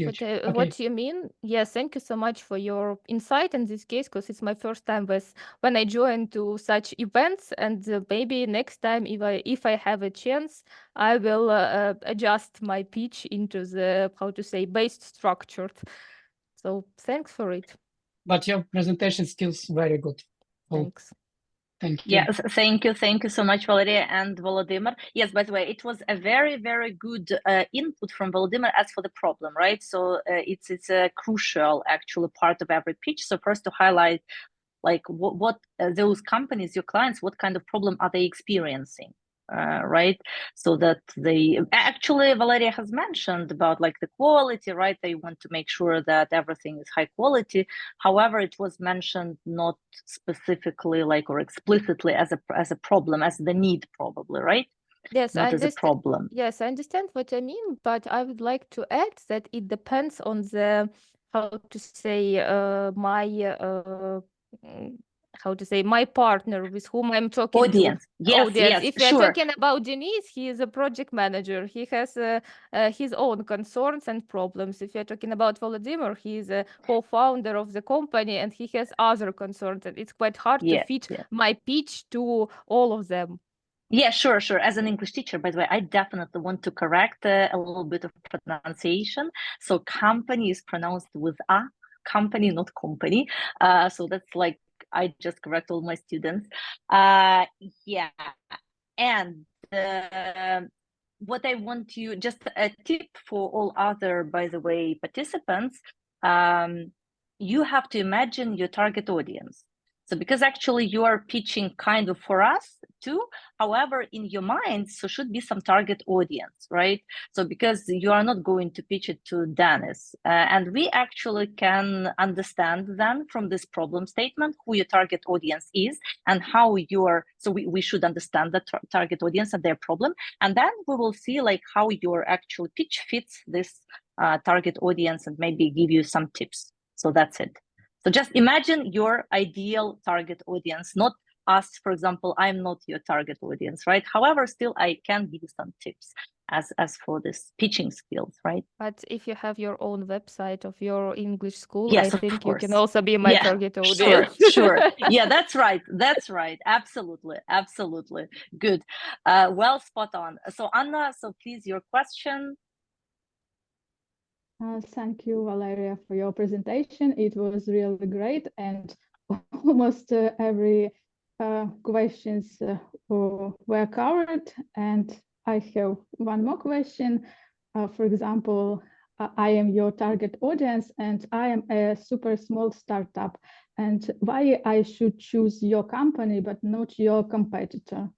what you mean. Yes, thank you so much for your insight in this case, because it's my first time when I join to such events, and maybe next time, if I have a chance, I will adjust my pitch into the, how to say, based structured. So thanks for it. But your presentation skills very good. Thanks. Thank you. Yes, thank you so much, Valeria and Volodymyr. Yes, by the way, it was a very good input from Volodymyr as for the problem, right? So it's a crucial actually part of every pitch. So first to highlight like what those companies, your clients, what kind of problem are they experiencing? Right, so that they actually, Valeria has mentioned about like the quality, right? They want to make sure that everything is high quality. However, it was mentioned not specifically like or explicitly as a problem, as the need, probably, right? Yes, not as a problem. Yes, I understand what I mean, but I would like to add that it depends on the, how to say, my partner with whom I'm talking audience. to. Yes, If sure. we're talking about Denis, he is a project manager. He has his own concerns and problems. If you're talking about Volodymyr, he is a co-founder of the company and he has other concerns. And it's quite hard to fit my pitch to all of them. Yeah, sure. As an English teacher, by the way, I definitely want to correct a little bit of pronunciation. So company is pronounced with a, company, not company. So that's like, I just correct all my students. Yeah. And what I want to, just a tip for all other, by the way, participants, you have to imagine your target audience. So because actually you are pitching kind of for us too, however, in your mind, so should be some target audience, right? So because you are not going to pitch it to Dennis, and we actually can understand then from this problem statement who your target audience is and how you're, so we should understand the target audience and their problem, and then we will see like how your actual pitch fits this target audience and maybe give you some tips. So that's it. So just imagine your ideal target audience, not us, for example. I'm not your target audience, right? However, still I can give you some tips as for this pitching skills, right? But if you have your own website of your English school, yes, I think you can also be my target audience. Sure. Yeah, that's right. Absolutely. Good. Well, spot on. So Anna, so please, your question. Thank you, Valeria, for your presentation. It was really great, and almost every questions were covered. And I have one more question. For example, I am your target audience, and I am a super small startup. And why I should choose your company but not your competitor?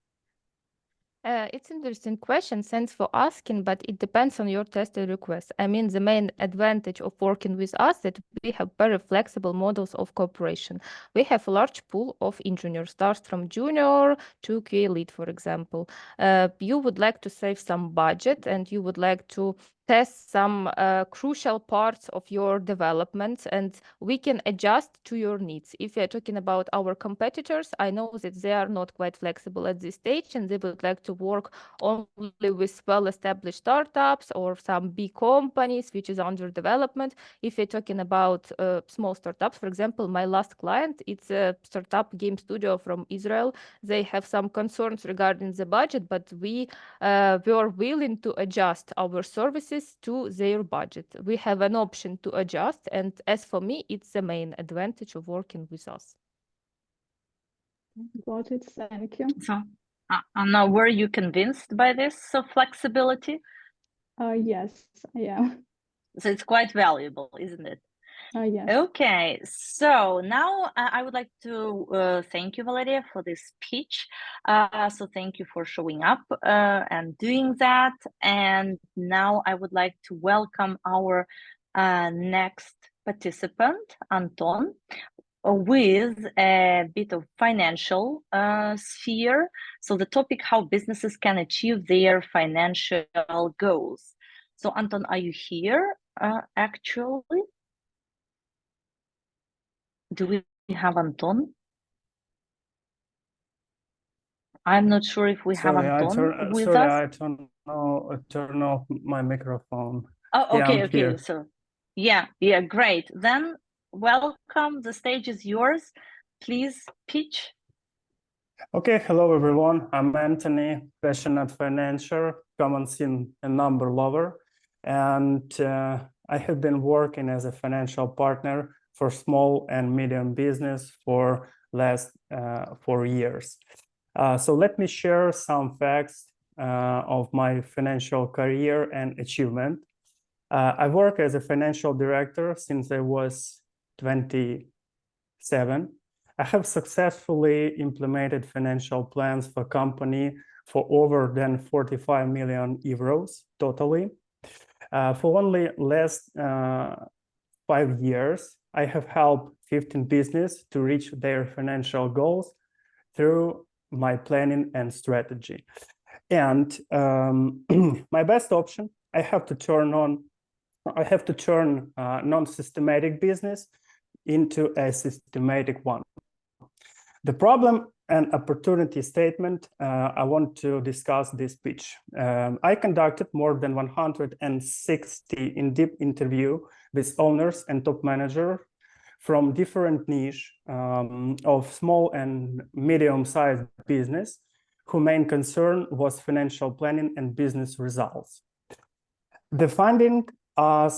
It's an interesting question. Thanks for asking, but it depends on your tested request. I mean, the main advantage of working with us is that we have very flexible models of cooperation. We have a large pool of engineers, starts from junior to QA lead, for example. You would like to save some budget and you would like to test some crucial parts of your development, and we can adjust to your needs. If you're talking about our competitors, I know that they are not quite flexible at this stage and they would like to work only with well-established startups or some big companies which is under development. If you're talking about small startups, for example, my last client, it's a startup game studio from Israel. They have some concerns regarding the budget, but we were willing to adjust our services to their budget. We have an option to adjust, and as for me, it's the main advantage of working with us. Got it. Thank you. So, Anna, were you convinced by this flexibility? Yes, I am. So it's quite valuable, isn't it? Yes. Okay, so now I would like to thank you, Valeria, for this speech. So thank you for showing up and doing that. And now I would like to welcome our next participant, Anton, with a bit of financial sphere. So the topic, how businesses can achieve their financial goals. So Anton, are you here actually? Do we have Anton? I'm not sure if we have Anton with us. I turn off my microphone. Oh, Yeah, okay, I'm okay. here. So, yeah, great. Then welcome. The stage is yours. Please pitch. Okay, hello everyone. I'm Anthony, passionate financier, common scene and number lover, and I have been working as a financial partner for small and medium business for last 4 years. So let me share some facts of my financial career and achievement. I work as a financial director since I was 27. I have successfully implemented financial plans for company for over than 45 million euros totally. For only last 5 years, I have helped 15 businesses to reach their financial goals through my planning and strategy. And my best option, I have to turn non-systematic business into a systematic one. The problem and opportunity statement, I want to discuss this pitch. I conducted more than 160 in-depth interviews with owners and top managers from different niche of small and medium-sized business, whose main concern was financial planning and business results. The findings are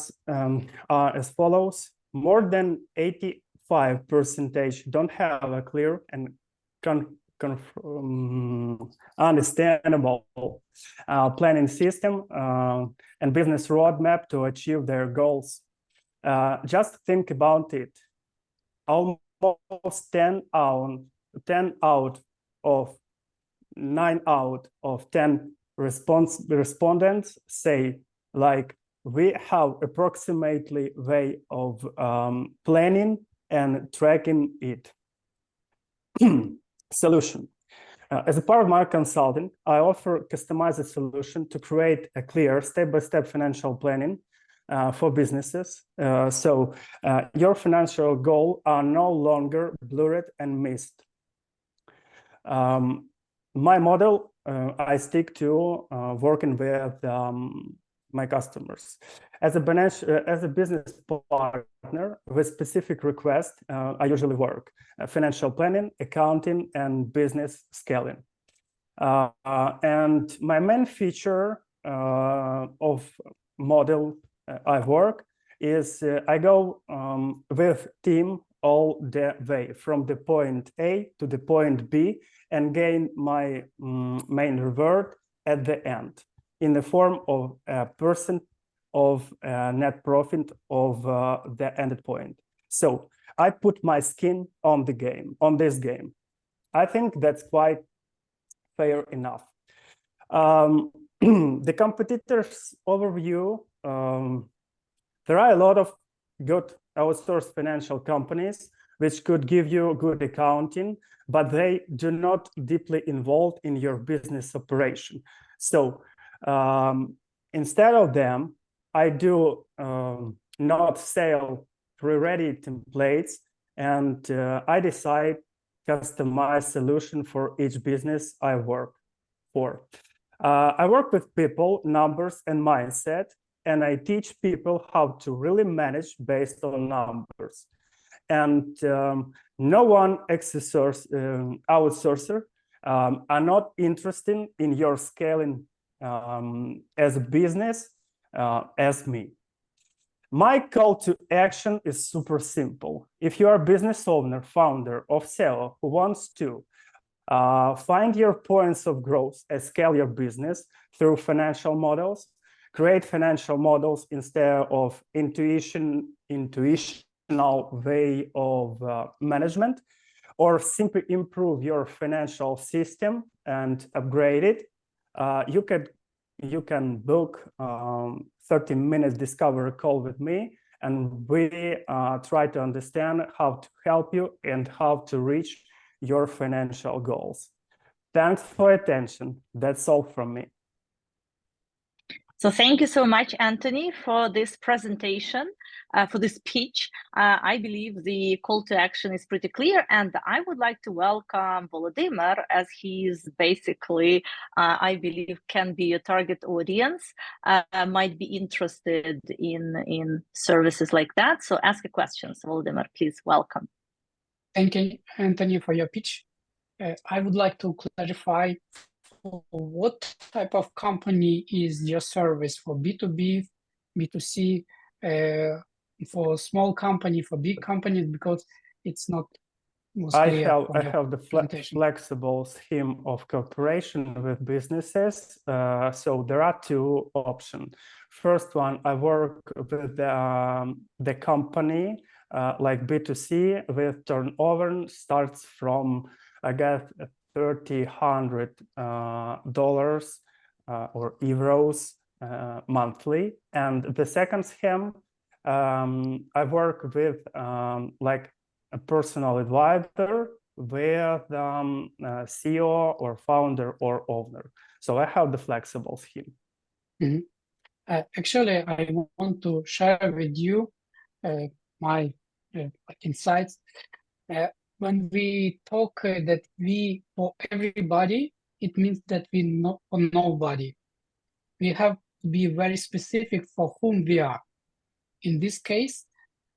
as follows. More than 85% don't have a clear and understandable planning system and business roadmap to achieve their goals. Just think about it. Almost 9 out of 10 respondents say, like, we have approximately way of planning and tracking it. Solution. As a part of my consulting, I offer customized solution to create a clear step-by-step financial planning for businesses. So your financial goals are no longer blurred and missed. My model, I stick to working with my customers. As a business partner with specific requests, I usually work financial planning, accounting, and business scaling. And my main feature of model I work is I go with team all the way from the point A to the point B and gain my main reward at the end in the form of a percent of net profit of the ended point. So I put my skin on the game, on this game. I think that's quite fair enough. The competitors overview, there are a lot of good outsourced financial companies which could give you good accounting, but they do not deeply involved in your business operation. So instead of them, I do not sell pre-ready templates, and I decide customized solution for each business I work for. I work with people, numbers, and mindset, and I teach people how to really manage based on numbers. And no one outsourcer are not interested in your scaling as a business as me. My call to action is super simple. If you are a business owner, founder, or seller who wants to find your points of growth and scale your business through financial models, create financial models instead of intuition way of management, or simply improve your financial system and upgrade it, you can book 30-minute discovery call with me, and we try to understand how to help you and how to reach your financial goals. Thanks for attention. That's all from me. So thank you so much, Anthony, for this presentation, for this pitch. I believe the call to action is pretty clear, and I would like to welcome Volodymyr, as he's basically, I believe, can be a target audience, might be interested in services like that. So ask a question. So Volodymyr, please, welcome. Thank you, Anthony, for your pitch. I would like to clarify what type of company is your service, for B2B, B2C, for small company, for big companies, because it's not I have the flexible scheme of cooperation with businesses. So there are two options. First one, I work with the company like B2C with turnover starts from, I guess, $3,000 or euros monthly. And the second scheme, I work with like a personal advisor with CEO or founder or owner. So I have the flexible scheme. Mm-hmm. Actually, I want to share with you my insights. When we talk that we for everybody, it means that we not for nobody. We have to be very specific for whom we are. In this case,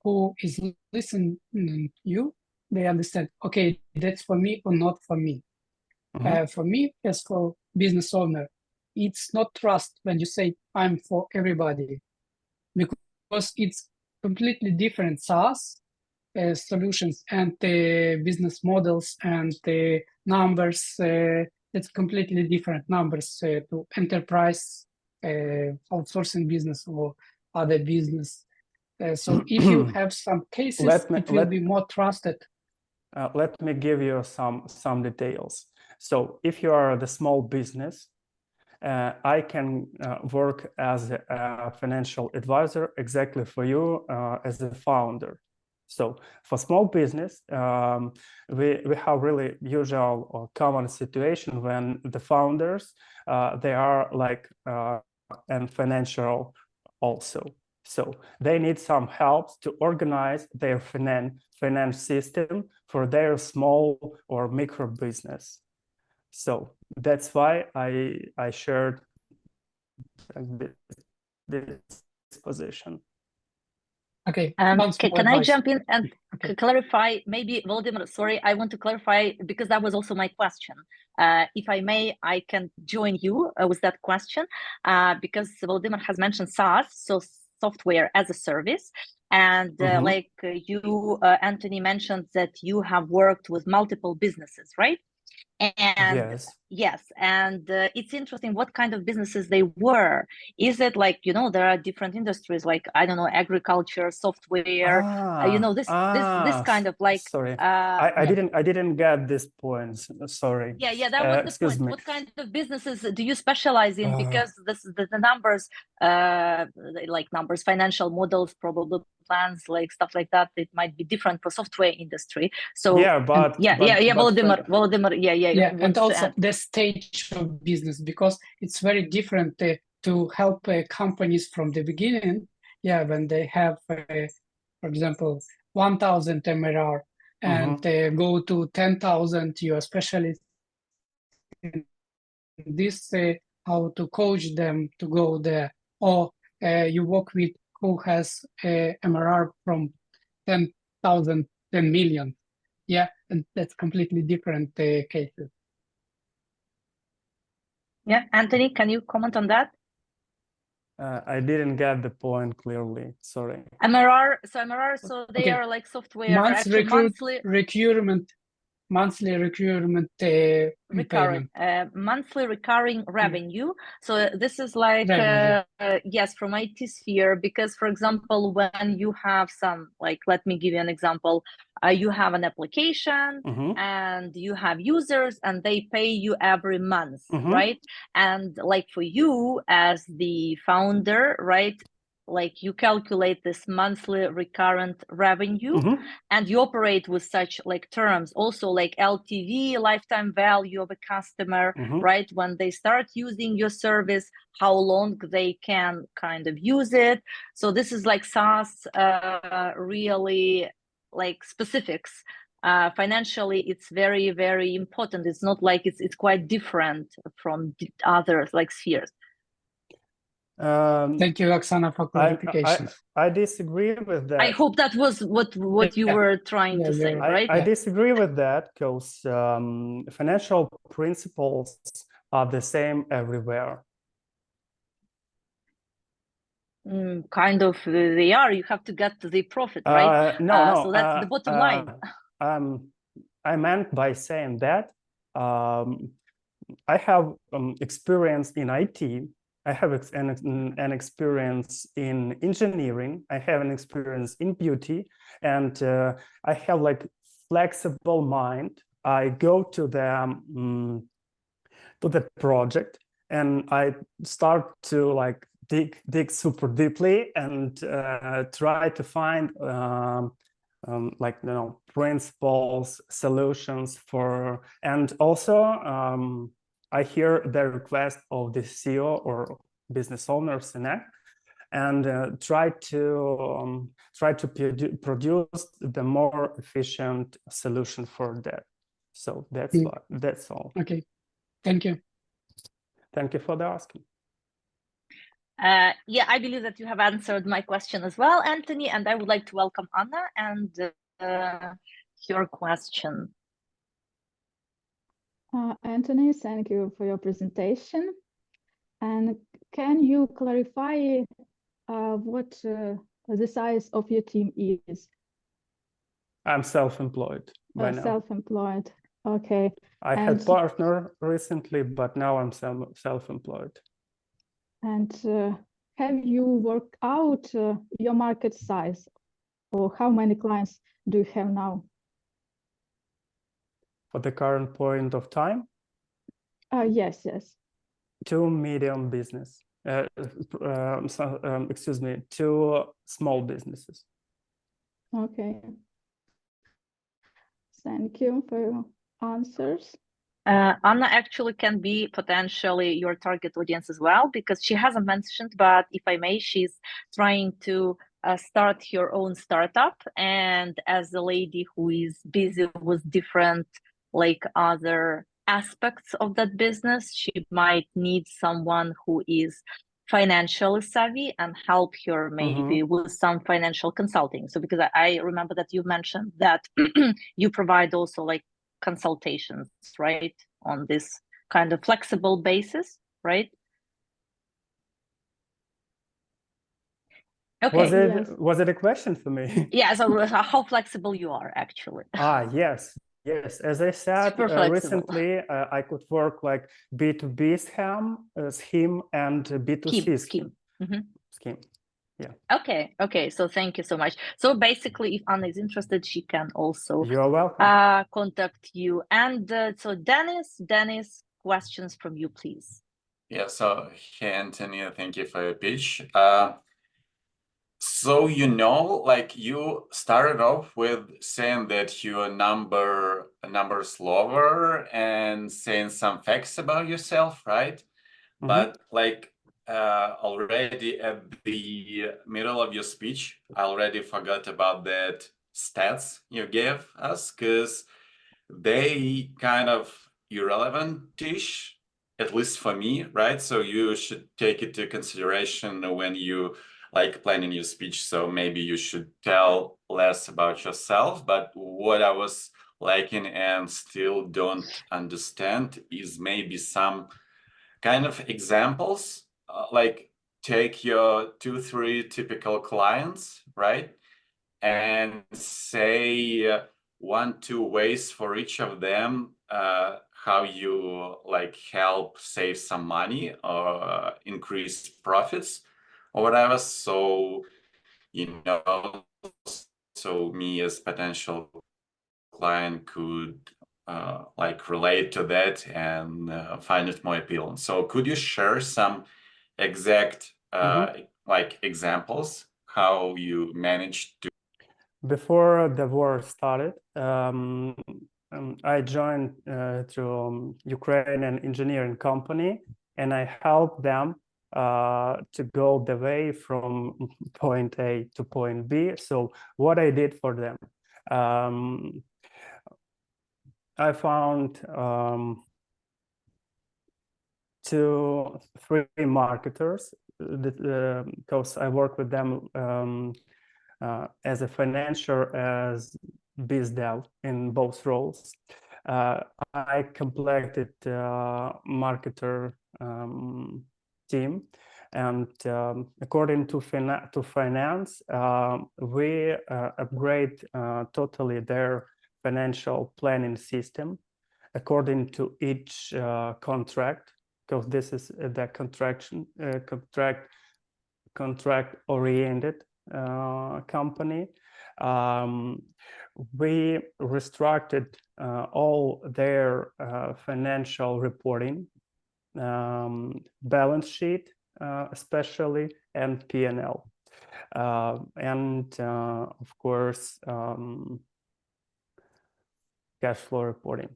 who is listening to you, they understand, okay, that's for me or not for me. Mm-hmm. For me, as for business owner, it's not trust when you say I'm for everybody, because it's completely different SaaS solutions and the business models and the numbers. It's completely different numbers to enterprise outsourcing business or other business. So if you have some cases, it will be more trusted. Let me give you some details. So if you are the small business, I can work as a financial advisor exactly for you as a founder. So for small business, we have really usual or common situation when the founders, they are like and financial also. So they need some help to organize their finance system for their small or micro business. So that's why I shared this position. Okay. Can I jump in and clarify? Maybe Volodymyr, sorry, I want to clarify because that was also my question. If I may, I can join you with that question because Volodymyr has mentioned SaaS, so software as a service. And like you, Anthony, mentioned that you have worked with multiple businesses, right? And yes, and it's interesting what kind of businesses they were. Is it like, you know, there are different industries like, I don't know, agriculture, software, you know, this kind of like. Sorry, I didn't get this point. Sorry. Yeah, that was the point. What kind of businesses do you specialize in? Because the numbers, like numbers, financial models, probably plans, like stuff like that, it might be different for software industry. So Volodymyr, yeah, and also the stage of business, because it's very different to help companies from the beginning. Yeah, when they have, for example, 1,000 MRR and go to 10,000, you're a specialist in this, how to coach them to go there, or you work with who has MRR from 10,000, 10 million. Yeah, and that's completely different cases. Yeah, Anthony, can you comment on that? I didn't get the point clearly. Sorry. MRR, so they are like software monthly recruitment. monthly recurring recurring payment. Monthly recurring revenue. So this is like Revenue. yes, from IT sphere, because for example, when you have some, like, let me give you an example. You have an application and you have users and they pay you every month, right? And like for you as the founder, right, like you calculate this monthly recurrent revenue and you operate with such like terms, also like LTV, lifetime value of a customer, right? When they start using your service, how long they can kind of use it. So this is like SaaS, really like specifics. Financially, it's very, very important. It's not like it's quite different from other like spheres. Thank you, Oksana, for clarification. I disagree with that. I hope that was what you were trying to say, right? I disagree with that because financial principles are the same everywhere. Kind of, they are. You have to get to the profit, right? No. So that's the bottom line. I meant by saying that I have experience in IT. I have an experience in engineering. I have an experience in beauty, and I have like flexible mind. I go to the project, and I start to like dig super deeply and try to find like principles, solutions for, and also. I hear the request of the CEO or business owners and try to produce the more efficient solution for that. So that's all. Okay, thank you. Thank you for the asking. Yeah, I believe that you have answered my question as well, Anthony, and I would like to welcome Anna and your question. Anthony, thank you for your presentation. And can you clarify what the size of your team is? I'm self-employed by now. Self-employed, okay. I had partner recently, but now I'm self-employed. And have you worked out your market size, or how many clients do you have now? For the current point of time? Yes. 2 medium business. Excuse me, 2 small businesses. Okay. Thank you for your answers. Anna actually can be potentially your target audience as well, because she hasn't mentioned, but if I may, she's trying to start her own startup. And as a lady who is busy with different like other aspects of that business, she might need someone who is financially savvy and help her maybe with some financial consulting. So because I remember that you mentioned that you provide also like consultations, right, on this kind of flexible basis, right? Okay. Was it a question for me? Yeah, so how flexible you are actually. Yes. As I said, recently I could work like B2B scheme and B2C scheme. Yeah. Okay. So thank you so much. So basically, if Anna is interested, she can also You're welcome. Contact you. And so Dennis, questions from you, please. Yeah. So hey, Anthony, thank you for your pitch. So like you started off with saying that your numbers lower and saying some facts about yourself, right? But like already at the middle of your speech, I already forgot about that stats you gave us, because they kind of irrelevant-ish, at least for me, right? So you should take it into consideration when you like planning your speech. So maybe you should tell less about yourself. But what I was liking and still don't understand is maybe some kind of examples, like take your 2-3 typical clients, right? And say 2 ways for each of them, how you like help save some money or increase profits or whatever. So, you know, so me as potential client could like relate to that and find it more appealing. So could you share some exact like examples how you managed to? Before the war started, I joined to Ukrainian engineering company, and I helped them to go the way from point A to point B. So what I did for them, I found 2, 3 marketers because I work with them as a financial, as biz dev in both roles. I completed marketer team, and according to finance, we upgrade totally their financial planning system according to each contract, because this is the contract oriented company. We restructured all their financial reporting, balance sheet especially, and P&L, and of course cash flow reporting.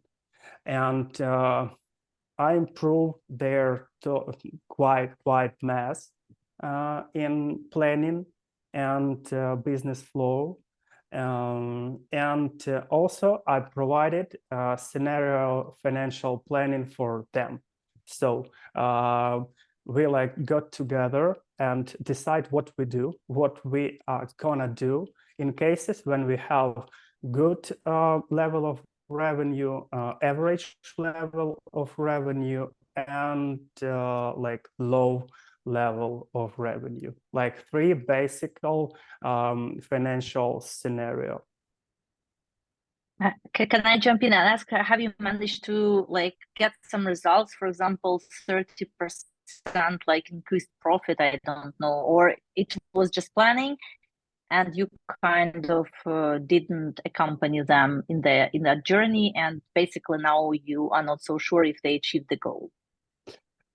And I improved their quite mass in planning and business flow, and also I provided scenario financial planning for them. So we like got together and decide what we do, what we are gonna do in cases when we have good level of revenue, average level of revenue, and like low level of revenue, like 3 basic financial scenario. Can I jump in and ask, have you managed to like get some results, for example, 30% like increased profit, I don't know, or it was just planning and you kind of didn't accompany them in that journey, and basically now you are not so sure if they achieved the goal?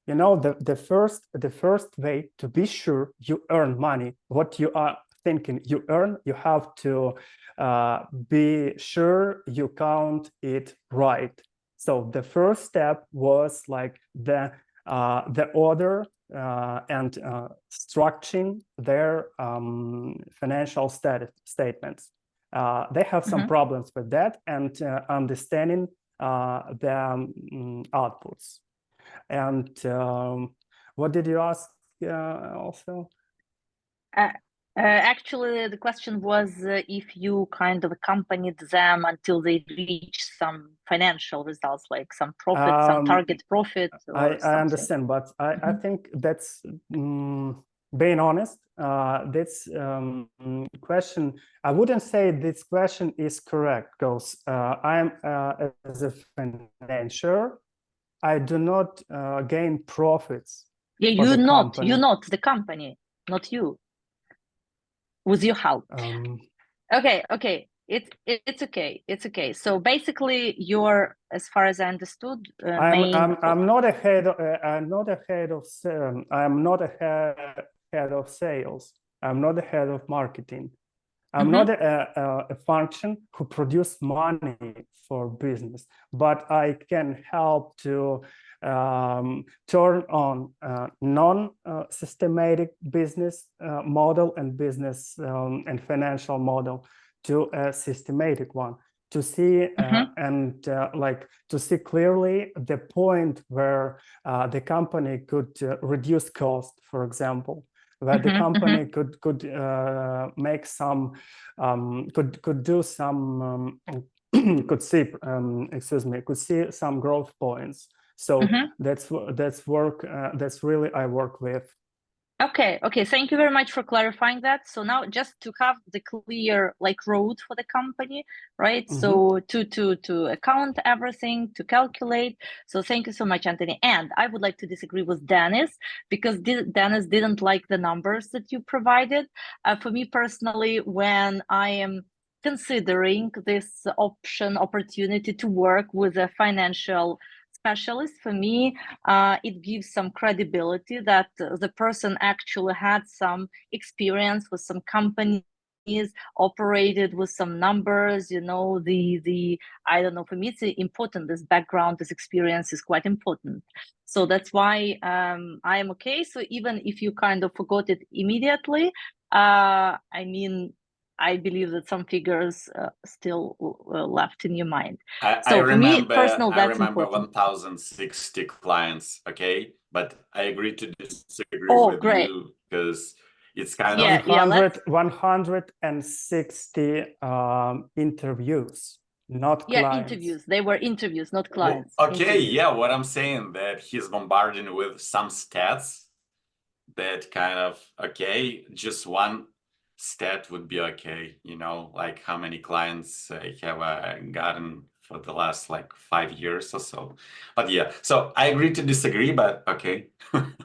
You know, the first way to be sure you earn money, what you are thinking you earn, you have to be sure you count it right. So the first step was like the order and structuring their financial statements. They have some problems with that, and understanding the outputs. And what did you ask also? Actually, the question was if you kind of accompanied them until they reach some financial results, like some profit, some target profit. I understand, but I think that's being honest. This question, I wouldn't say this question is correct, because I'm as a financier, I do not gain profits. Yeah, you're not the company, not you. With your help. Okay. It's okay. So basically, you're, as far as I understood, I'm not a head of sales. I'm not a head of sales. I'm not a head of marketing. I'm not a function who produce money for business, but I can help to turn on non-systematic business model and business and financial model to a systematic one, to see and like to see clearly the point where the company could reduce cost, for example, where the company could make some could do some could see some growth points. So that's work. That's really I work with. Okay, thank you very much for clarifying that. So now just to have the clear road for the company, right? So to account everything, to calculate. So thank you so much, Anthony. And I would like to disagree with Dennis, because Dennis didn't like the numbers that you provided. For me personally, when I am considering this opportunity to work with a financial specialist, for me, it gives some credibility that the person actually had some experience with some companies, operated with some numbers, I don't know, for me, it's important. This background, this experience is quite important. So that's why I am okay. So even if you kind of forgot it immediately, I believe that some figures still left in your mind. I remember 1,060 clients, okay? But I agree to disagree with you, because it's kind of 160 interviews, not clients. Interviews. They were interviews, not clients. Well, okay, interviews. Yeah, what I'm saying, that he's bombarding with some stats that kind of, okay, just one stat would be okay, like how many clients I have gotten for the last 5 years or so. But yeah, so I agree to disagree, but okay.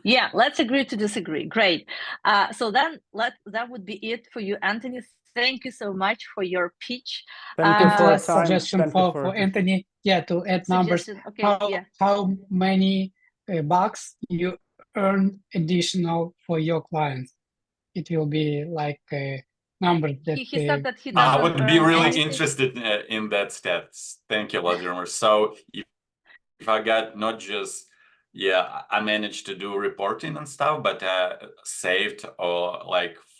Yeah, let's agree to disagree. Great. So then that would be it for you, Anthony. Thank you so much for your pitch. Thank you for suggestion for Anthony. Yeah, to add numbers. Okay, how many bucks you earn additional for your clients? It will be like a number that he said that he doesn't. I would be really anything. interested in that stats. Thank you, Volodymyr. So if I got not just I managed to do reporting and stuff, but saved or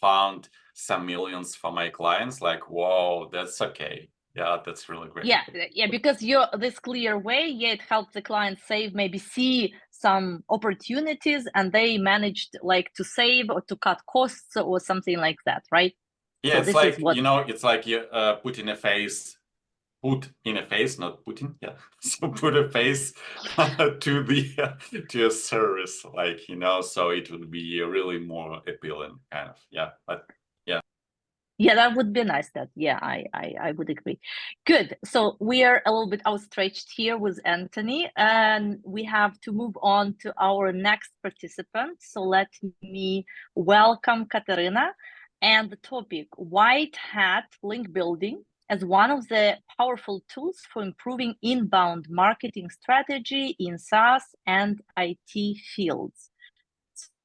found some millions for my clients, whoa, that's okay. Yeah, that's really great. Yeah, because this clear way, it helped the client save, maybe see some opportunities, and they managed to save or to cut costs or something like that, right? Yeah, so it's it's like you put in a face, not Putin. Yeah, so put a face to a service, so it would be really more appealing, kind of. Yeah, but yeah. Yeah, that would be nice. I would agree. Good. So we are a little bit outstretched here with Anthony, and we have to move on to our next participant. So let me welcome Kateryna, and the topic: white hat link building as one of the powerful tools for improving inbound marketing strategy in SaaS and IT fields.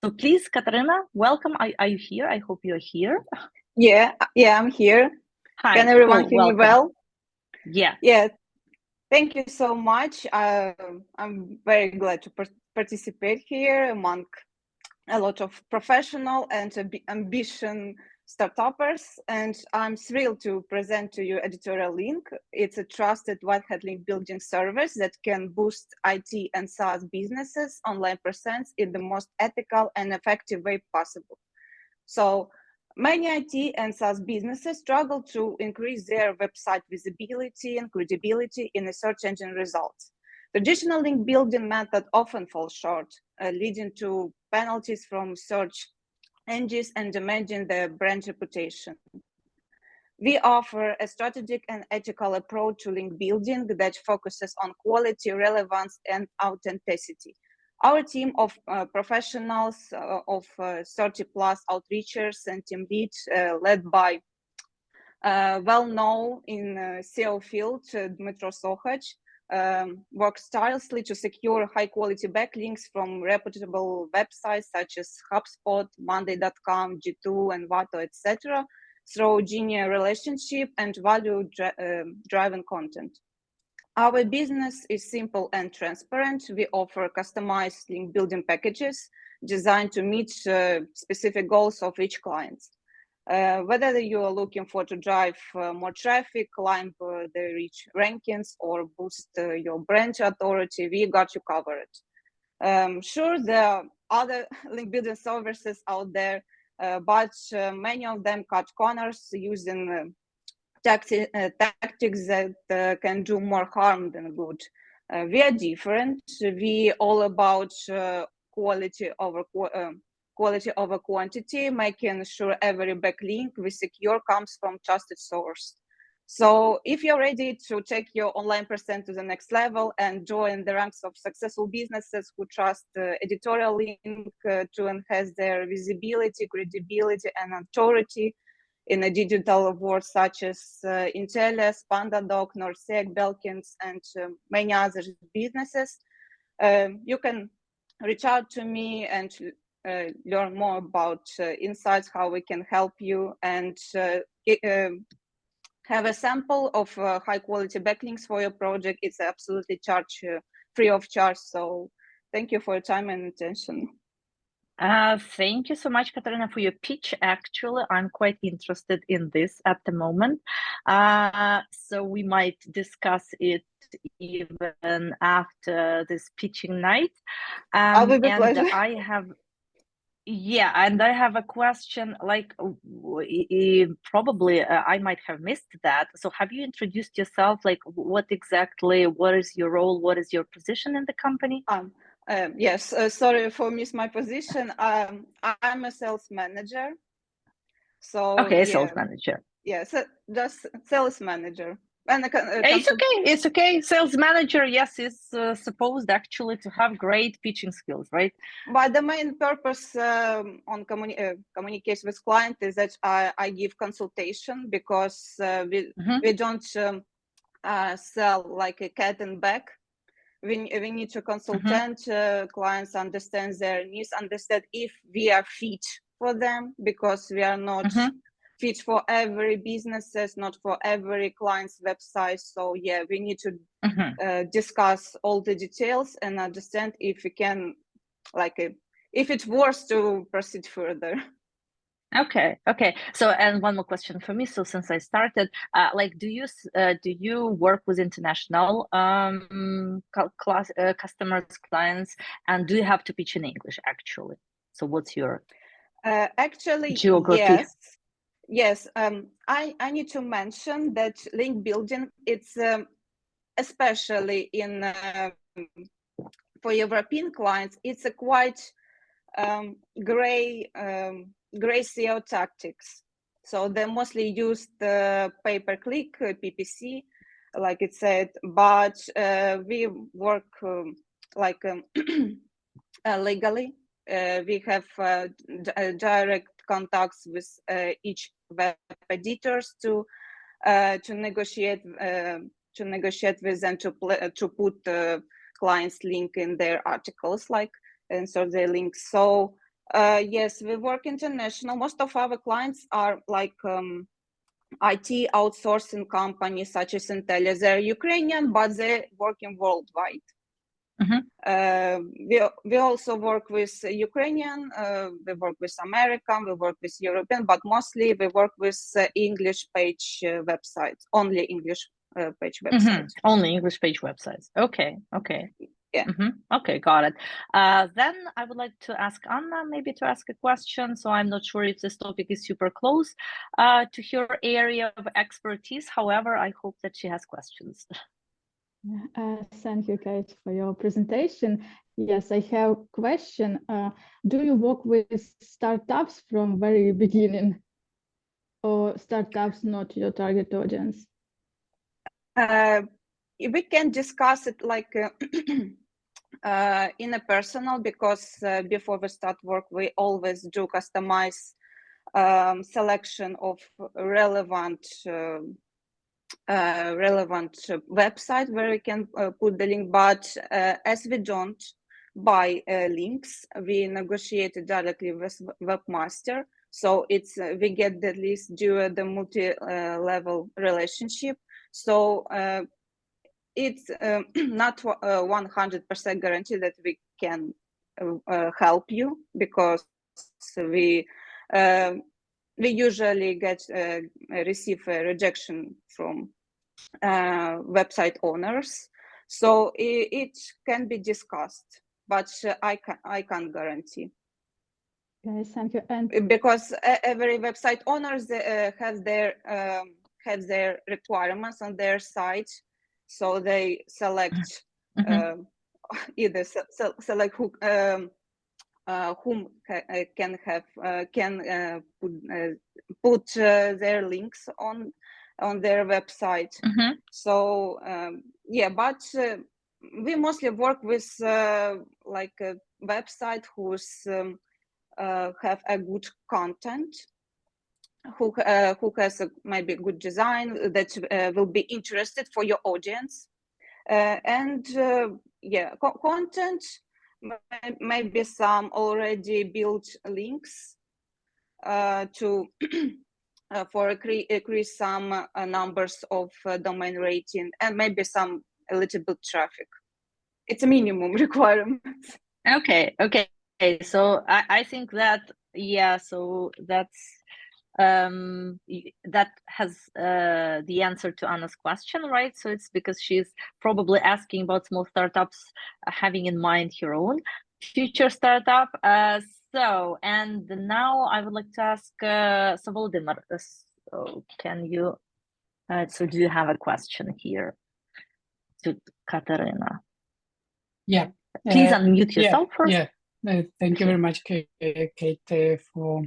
So please, Kateryna, welcome. Are you here? I hope you're here. Yeah, I'm here. Hi. Can everyone hear me well? Yeah. Yeah. Thank you so much. I'm very glad to participate here among a lot of professional and ambition startuppers, and I'm thrilled to present to you Editorial Link. It's a trusted white hat link building service that can boost IT and SaaS businesses' online presence in the most ethical and effective way possible. So many IT and SaaS businesses struggle to increase their website visibility and credibility in the search engine results. Traditional link building method often falls short, leading to penalties from search engines and damaging their brand reputation. We offer a strategic and ethical approach to link building that focuses on quality, relevance, and authenticity. Our team of professionals of 30 plus outreachers and team leads led by well-known in SEO field, Dmytro Sokhach, works tirelessly to secure high-quality backlinks from reputable websites such as HubSpot, Monday.com, G2, and Vato, etc., through genuine relationship and value-driven content. Our business is simple and transparent. We offer customized link building packages designed to meet specific goals of each client. Whether you are looking to drive more traffic, climb the reach rankings, or boost your brand authority, we got you covered. Sure, there are other link building services out there, but many of them cut corners using tactics that can do more harm than good. We are different. We all about quality over quality over quantity, making sure every backlink we secure comes from trusted source. So if you're ready to take your online presence to the next level and join the ranks of successful businesses who trust editorial link to enhance their visibility, credibility, and authority in a digital world such as Intellis, PandaDoc, Norsec, Belkins, and many other businesses, you can reach out to me and learn more about insights, how we can help you, and have a sample of high quality backlinks for your project. It's absolutely free of charge. So thank you for your time and attention. Thank you so much, Kateryna, for your pitch. Actually, I'm quite interested in this at the moment. So we might discuss it even after this pitching night. I will be and pleasure. I have a question, like probably I might have missed that. So have you introduced yourself? Like what is your role? What is your position in the company? Yes, sorry for miss my position. I'm a sales manager. So okay, sales manager. Yes, just sales manager. And it's okay. Sales manager, yes, is supposed actually to have great pitching skills, right? But the main purpose on communication with client is that I give consultation, because we don't sell like a cat and bag. We need to consultant clients, understand their needs, understand if we are fit for them, because we are not fit for every businesses, not for every client's website. So yeah, we need to discuss all the details and understand if we can, if it's worth to proceed further. Okay. So, and one more question for me. So, since I started, do you work with international customers, clients, and do you have to pitch in English actually? So, what's your actually geography? Yes. I need to mention that link building, it's especially in for European clients, it's a quite gray SEO tactics. So they mostly use the pay-per-click, PPC, like it said, but we work legally. We have direct contacts with each web editors to negotiate with them to put the client's link in their articles, and so the links. So yes, we work international. Most of our clients are IT outsourcing companies such as Intellis. They're Ukrainian, but they're working worldwide. We also work with Ukrainian, we work with American, we work with European, but mostly we work with English page websites, only English page websites. Only English page websites. Okay. Yeah. Okay, got it. Then I would like to ask Anna maybe to ask a question. So I'm not sure if this topic is super close to her area of expertise. However, I hope that she has questions. Thank you, Kate, for your presentation. Yes, I have a question. Do you work with startups from very beginning, or startups not your target audience? We can discuss it in a personal, because before we start work, we always do customize selection of relevant website where we can put the link. But as we don't buy links, we negotiate directly with webmaster. So it's we get the list due the multi-level relationship. So it's not 100% guarantee that we can help you, because we usually receive a rejection from website owners. So it can be discussed, but I can't guarantee. Okay, thank you. And because every website owners have their requirements on their site, so they select either select whom can put their links on their website. So yeah, but we mostly work with like a website who's have a good content, who has maybe good design that will be interested for your audience, and yeah, content, maybe some already built links to for increase some numbers of domain rating, and maybe some a little bit traffic. It's a minimum requirement. Okay. So I think that, yeah, so that's that has the answer to Anna's question, right? So it's because she's probably asking about small startups having in mind her own future startup. So, and now I would like to ask, so Volodymyr, so can you, so do you have a question here to Kateryna? Yeah. Please unmute yourself first. Yeah. Thank you very much, Kate, for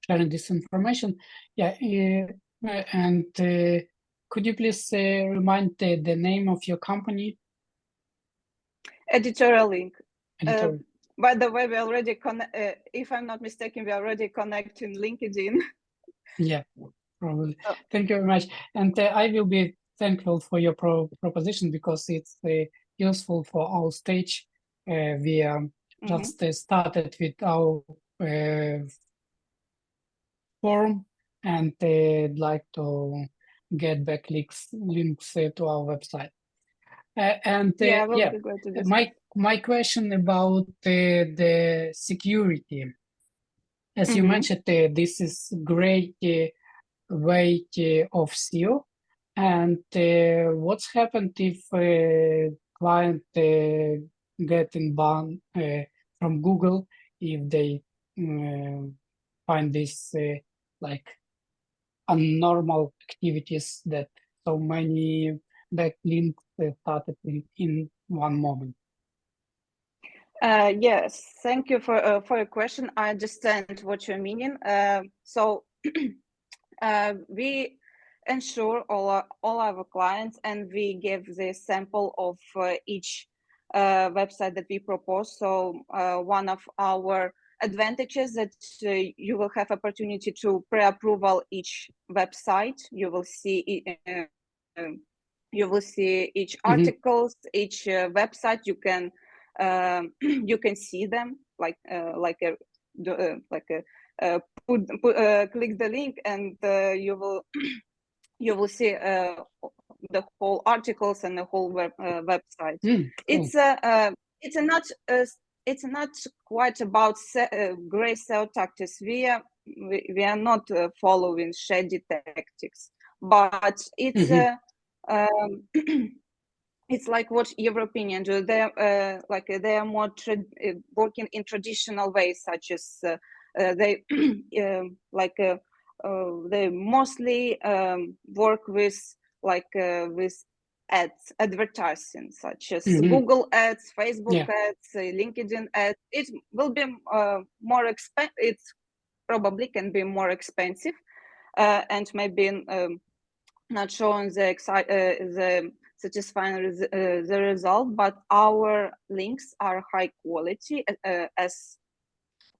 sharing this information. Yeah. And could you please remind the name of your company? Editorial Link. Editorial. By the way, we already if I'm not mistaken, we already connected LinkedIn. Yeah, probably. Thank you very much. And I will be thankful for your proposition, because it's useful for our stage. We just started with our forum, and I'd like to get back links to our website. And yeah, yeah, my question about the security. As you mentioned, this is great way of SEO. And what's happened if a client getting banned from Google if they find this like abnormal activities that so many backlinks started in one moment? Yes, thank you for your question. I understand what you're meaning. So we ensure all our clients, and we give the sample of each website that we propose. So one of our advantages that you will have opportunity to pre-approval each website. You will see each articles, each website. You can see them click the link, and you will see the whole articles and the whole website. Cool. It's not quite about gray cell tactics. We are not following shady tactics, but it's it's like what European do. They are more working in traditional ways, such as they they mostly work with ads, advertising, such as Google ads, Facebook ads, LinkedIn ads. It will be more expensive. It probably can be more expensive, and maybe not showing the satisfying the result. But our links are high quality, as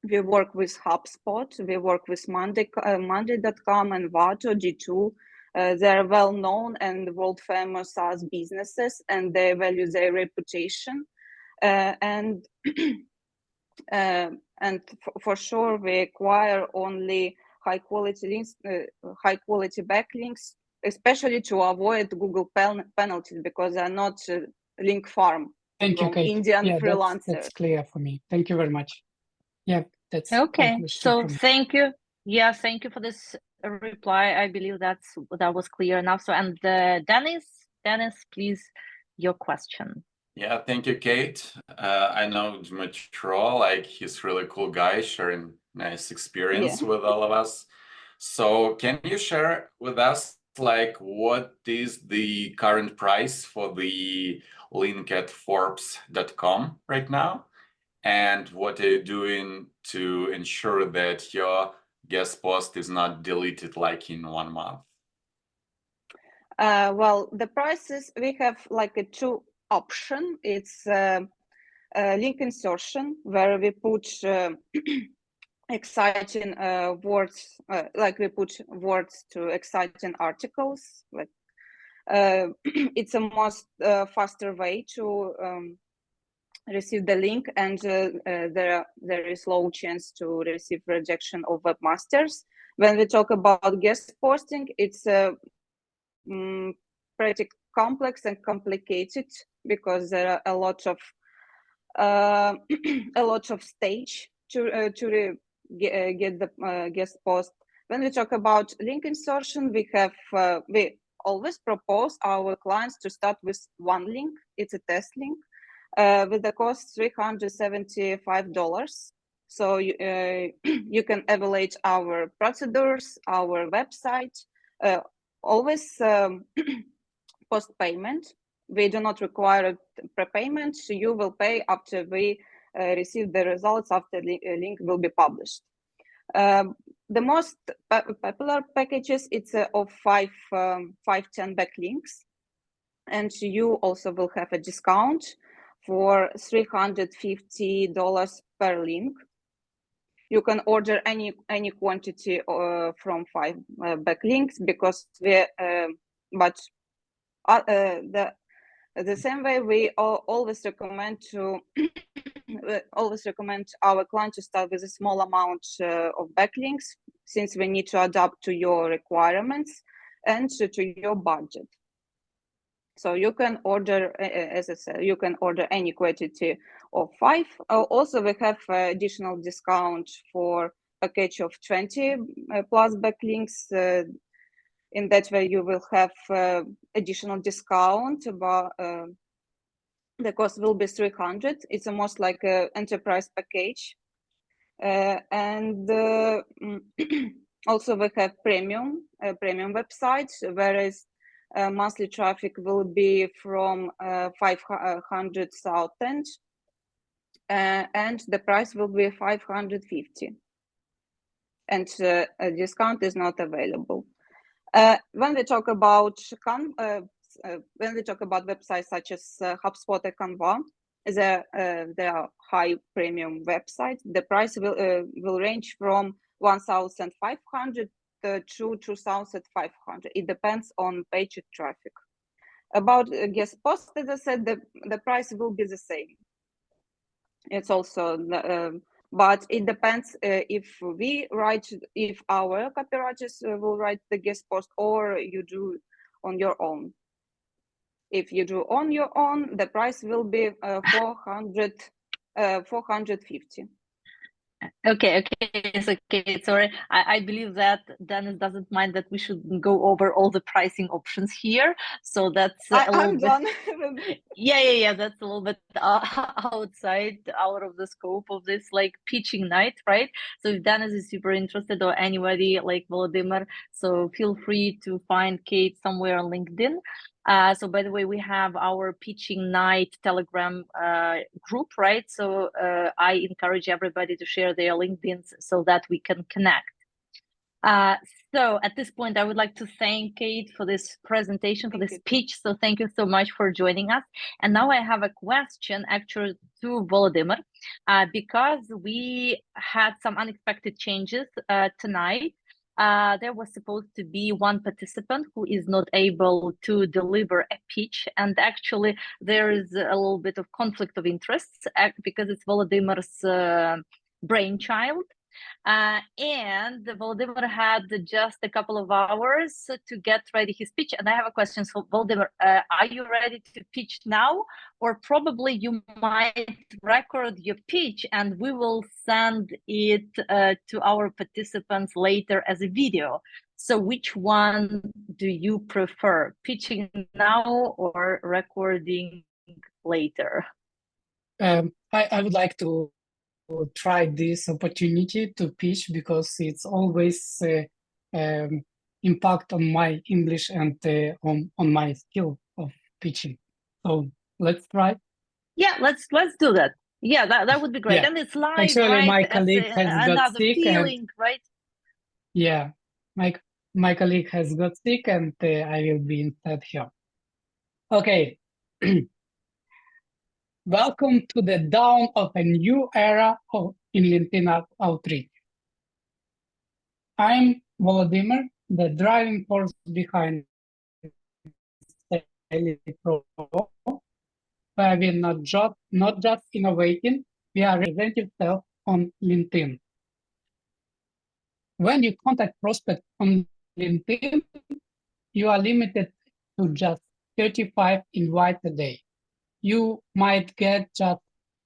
we work with HubSpot, we work with Monday.com and Vato, G2. They're well known and world famous SaaS businesses, and they value their reputation. And for sure, we acquire only high quality links, high quality backlinks, especially to avoid Google penalties, because they're not link farm. Thank you, Kate. Indian freelancers. That's clear for me. Thank you very much. Yeah, that's okay. So thank you. Yeah, thank you for this reply. I believe that was clear enough. So, and Dennis, please, your question. Yeah, thank you, Kate. I know Dmytro, like he's really cool guy, sharing nice experience with all of us. So can you share with us, like, what is the current price for the link at Forbes.com right now? And what are you doing to ensure that your guest post is not deleted like in 1 month? Well, the prices, we have like a two option. It's link insertion, where we put exciting words, like we put words to exciting articles. Like it's a most faster way to receive the link, and there is low chance to receive rejection of webmasters. When we talk about guest posting, it's pretty complex and complicated because there are a lot of stage to get the guest post. When we talk about link insertion, we always propose our clients to start with one link. It's a test link with the cost $375. So you can evaluate our procedures, our website, always post payment. We do not require prepayment. So you will pay after we receive the results, after the link will be published. The most popular packages, it's of 10 backlinks, and you also will have a discount for $350 per link. You can order any quantity from 5 backlinks, because the same way we always recommend our client to start with a small amount of backlinks, since we need to adapt to your requirements and to your budget. So you can order, as I said, you can order any quantity of 5. Also, we have additional discount for package of 20 plus backlinks. In that way, you will have additional discount. About the cost will be $300. It's almost like an enterprise package, and also we have premium websites, whereas monthly traffic will be from 500,000, and the price will be $550, and a discount is not available. When we talk about websites such as HubSpot and Canva, they are high premium websites. The price will range from 1,500 to 2,500. It depends on page traffic. About guest post, as I said, the price will be the same. It's also, but it depends if our copywriters will write the guest post, or you do on your own. If you do on your own, the price will be $450. Okay, sorry. I believe that Dennis doesn't mind that we should go over all the pricing options here. So that's I'm done. Yeah. That's a little bit outside, out of the scope of this like pitching night, right? So if Dennis is super interested, or anybody like Volodymyr, so feel free to find Kate somewhere on LinkedIn. So by the way, we have our pitching night Telegram group, right? So I encourage everybody to share their LinkedIn's so that we can connect. So at this point, I would like to thank Kate for this presentation, for this pitch. So thank you so much for joining us. And now I have a question actually to Volodymyr, because we had some unexpected changes tonight. There was supposed to be one participant who is not able to deliver a pitch, and actually there is a little bit of conflict of interests because it's Volodymyr's brainchild. And Volodymyr had just a couple of hours to get ready his pitch. And I have a question. So Volodymyr, are you ready to pitch now? Or probably you might record your pitch and we will send it to our participants later as a video. So which one do you prefer, pitching now or recording later? I would like to try this opportunity to pitch, because it's always impact on my English and on my skill of pitching. So let's try. Yeah, let's do that. Yeah, that would be great. Yeah. And it's live, Actually, right? my As colleague has got another sick, feeling, right? yeah, my colleague has got sick, and I will be instead here. Okay. Welcome to the dawn of a new era in LinkedIn outreach. I'm Volodymyr, the driving force behind Pro. Where we're not just innovating, we are representing ourselves on LinkedIn. When you contact prospects on LinkedIn, you are limited to just 35 invites a day. You might get just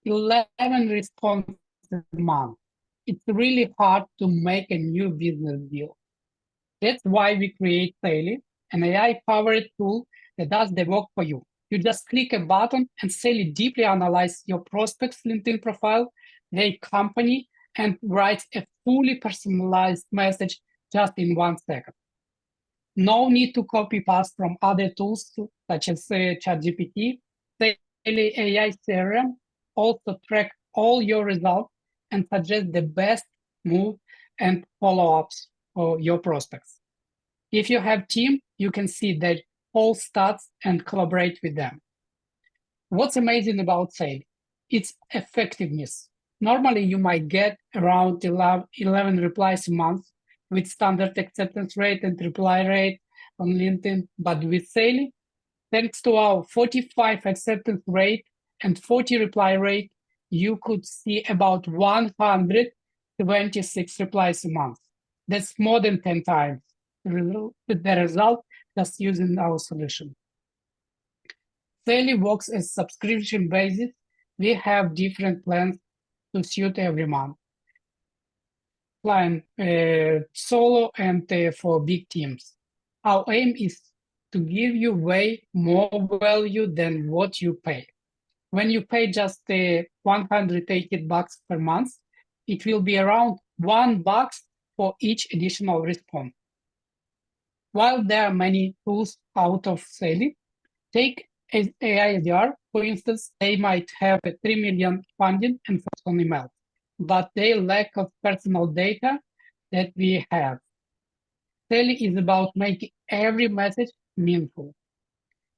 11 responses a month. It's really hard to make a new business deal. That's why we create Vitalii, an AI-powered tool that does the work for you. You just click a button and Vitalii deeply analyzes your prospect's LinkedIn profile, their company, and writes a fully personalized message just in 1 second. No need to copy paste from other tools such as ChatGPT. Vitalii AI CRM also track all your results and suggest the best move and follow-ups for your prospects. If you have team, you can see their whole stats and collaborate with them. What's amazing about Vitalii? Its effectiveness. Normally, you might get around 11 replies a month with standard acceptance rate and reply rate on LinkedIn. But with Vitalii, thanks to our 45 acceptance rate and 40 reply rate, you could see about 126 replies a month. That's more than 10 times the result just using our solution. Vitalii works as subscription basis. We have different plans to suit every month. Plan solo and for big teams. Our aim is to give you way more value than what you pay. When you pay just $180 per month, it will be around $1 for each additional response. While there are many tools out of Vitalii, take AIDR, for instance, they might have a 3 million funding and focus on email, but they lack of personal data that we have. Vitalii is about making every message meaningful.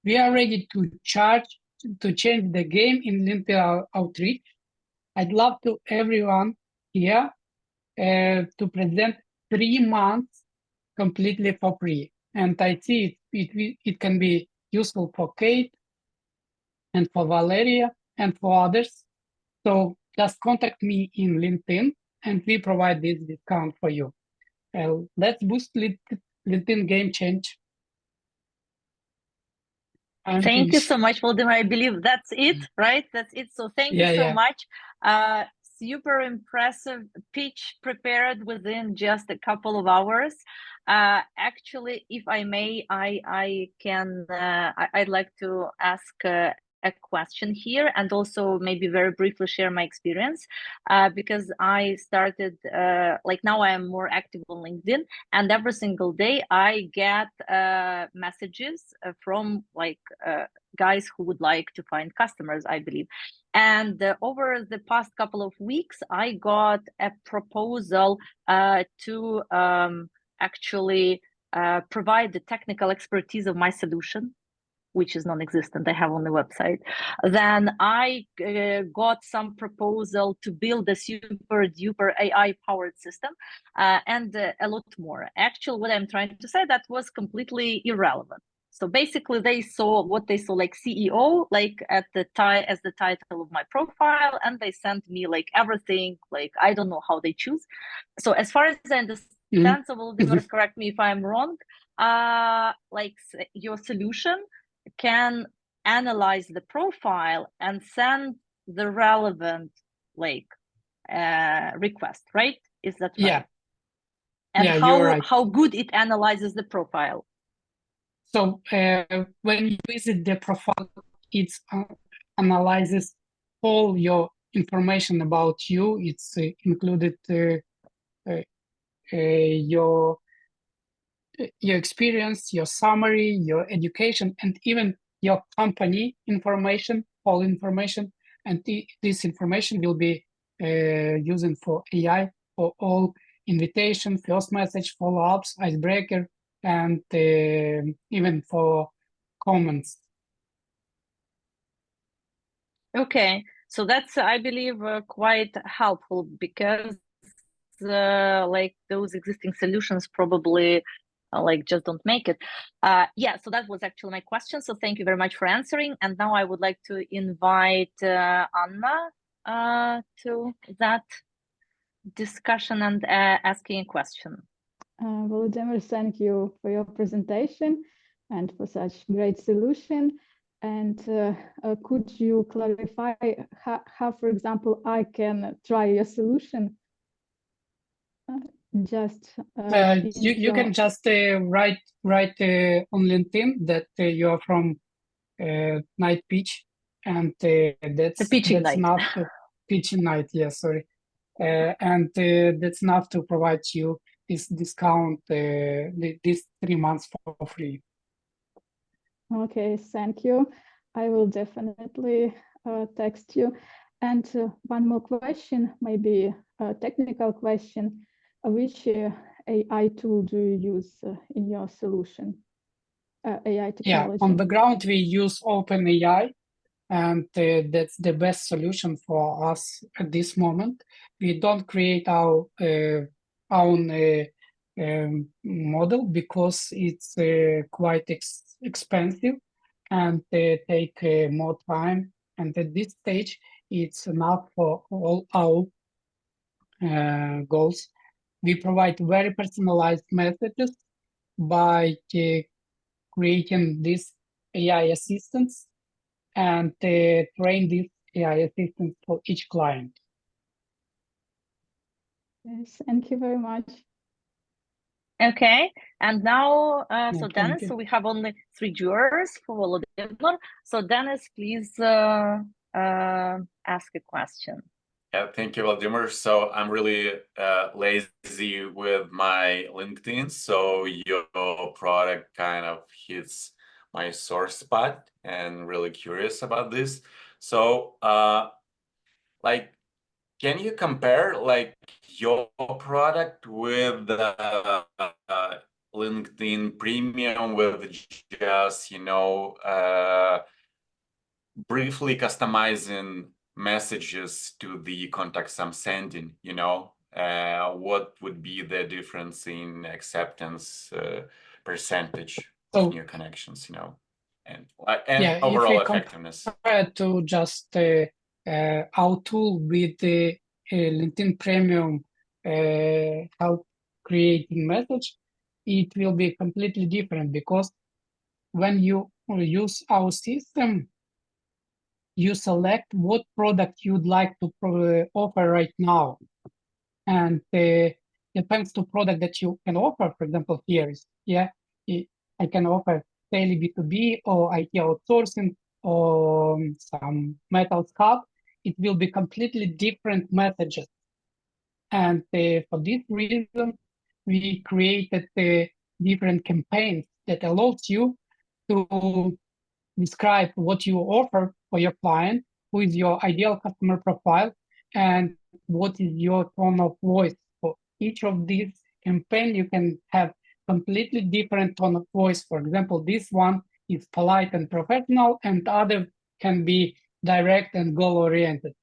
We are ready to change the game in LinkedIn outreach. I'd love to everyone here to present 3 months completely for free. And I see it can be useful for Kate and for Valeria and for others. So just contact me in LinkedIn and we provide this discount for you. Let's boost LinkedIn game change. Thank you so much, Volodymyr. I believe that's it, right? That's it. So thank you so much. Super impressive pitch prepared within just a couple of hours. Actually, if I may, I'd like to ask a question here and also maybe very briefly share my experience because I started now I am more active on LinkedIn, and every single day I get messages from guys who would like to find customers, I believe. And over the past couple of weeks, I got a proposal to actually provide the technical expertise of my solution, which is non-existent. I have on the website. Then I got some proposal to build a super duper AI-powered system and a lot more. Actually, what I'm trying to say, that was completely irrelevant. So basically, they saw what they saw, like CEO, as the title of my profile, and they sent me everything. I don't know how they choose. So as far as I understand, so Volodymyr, correct me if I'm wrong. Your solution can analyze the profile and send the relevant request, right? Is that right? Yeah. And you're right. How good it analyzes the profile? So when you visit the profile, it analyzes all your information about you. It's included your experience, your summary, your education, and even your company information, all information. and this information will be using for AI for all invitation, first message, follow-ups, icebreaker, and even for comments. Okay, so that's, I believe, quite helpful because like those existing solutions probably like just don't make it. Yeah, so that was actually my question. So thank you very much for answering. And now I would like to invite Anna to that discussion and asking a question. Volodymyr, thank you for your presentation and for such great solution. And could you clarify how, for example, I can try your solution? You can just write on LinkedIn that you're from Night Pitch, and that's night. enough. Pitching night, yeah, sorry. And that's enough to provide you this discount, this 3 months for free. Okay, thank you. I will definitely text you. And one more question, maybe a technical question. Which AI tool do you use in your solution? AI technology. Yeah, on the ground we use OpenAI, and that's the best solution for us at this moment. We don't create our own model because it's quite expensive and take more time. And at this stage, it's enough for all our goals. We provide very personalized messages by creating these AI assistants and train these AI assistants for each client. Yes, thank you very much. Okay, and now, so thank Dennis, you. so we have only 3 jurors for Volodymyr. So Dennis, please ask a question. Yeah, thank you, Volodymyr. So I'm really lazy with my LinkedIn, so your product kind of hits my sore spot and really curious about this. So like, can you compare like your product with the LinkedIn Premium with just, you know, briefly customizing messages to the contacts I'm sending, you know? What would be the difference in acceptance percentage of new connections, you know, and yeah, overall effectiveness? To just our tool with the LinkedIn Premium help creating message, it will be completely different because when you use our system, you select what product you'd like to offer right now. And depends to product that you can offer. For example, here is, I can offer daily B2B or IT outsourcing or some metal stuff. It will be completely different messages. And for this reason, we created different campaigns that allows you to describe what you offer for your client, who is your ideal customer profile, and what is your tone of voice. For each of these campaigns, you can have completely different tone of voice. For example, this one is polite and professional, and other can be direct and goal-oriented.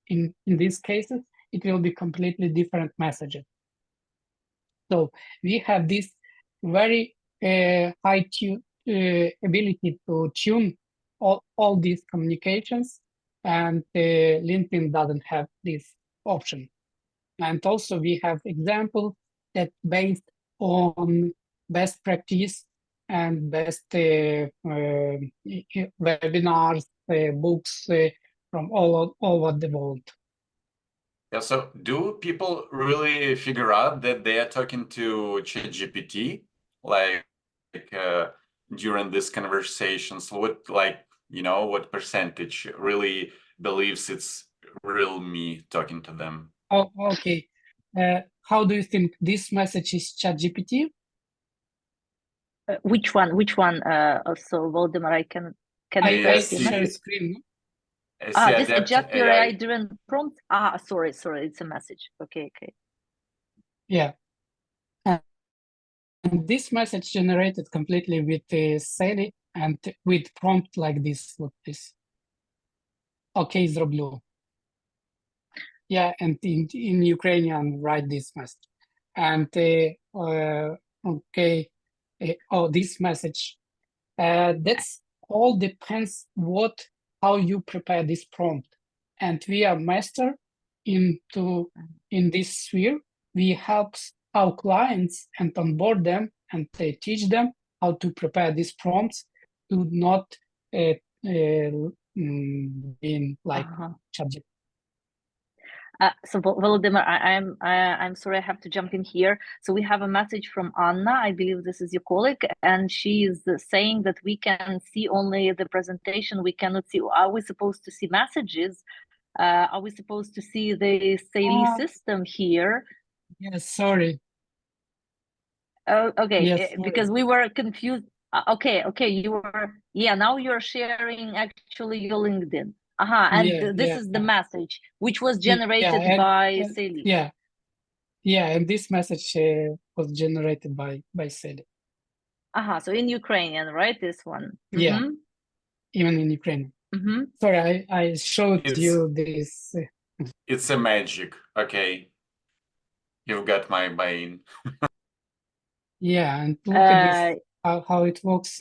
In these cases, it will be completely different messages. So we have this very high ability to tune all these communications, and LinkedIn doesn't have this option. And also we have examples that based on best practice and best webinars, books from all over the world. Yeah, so do people really figure out that they are talking to ChatGPT, like during these conversations? What, like, you know, what percentage really believes it's real me talking to them? Oh, okay. How do you think this message is ChatGPT? Which one? So Volodymyr, can I you share see? screen. This adjust your AI driven prompt. Sorry, it's a message. Okay. Yeah. And this message generated completely with Sally and with prompt like this, look this. Okay, зроблю. Yeah, and in Ukrainian, write this message. And okay, this message. That's all depends how you prepare this prompt. And we are master in this sphere. We help our clients and onboard them and teach them how to prepare these prompts to not being like subject. So Volodymyr, I'm sorry, I have to jump in here. So we have a message from Anna. I believe this is your colleague, and she is saying that we can see only the presentation. We cannot see. Are we supposed to see messages? Are we supposed to see the Vitalii system here? Yes, sorry. Oh, okay, yes, because we were confused. Okay, you were. Yeah, now you're sharing actually your LinkedIn. And this is the message which was generated by Vitalii. Yeah, and this message was generated by Vitalii. So in Ukrainian, right? This one. Yeah, even in Ukrainian. Sorry, I showed you this. It's a magic. Okay, you've got my brain. Yeah, and look at this, how it works.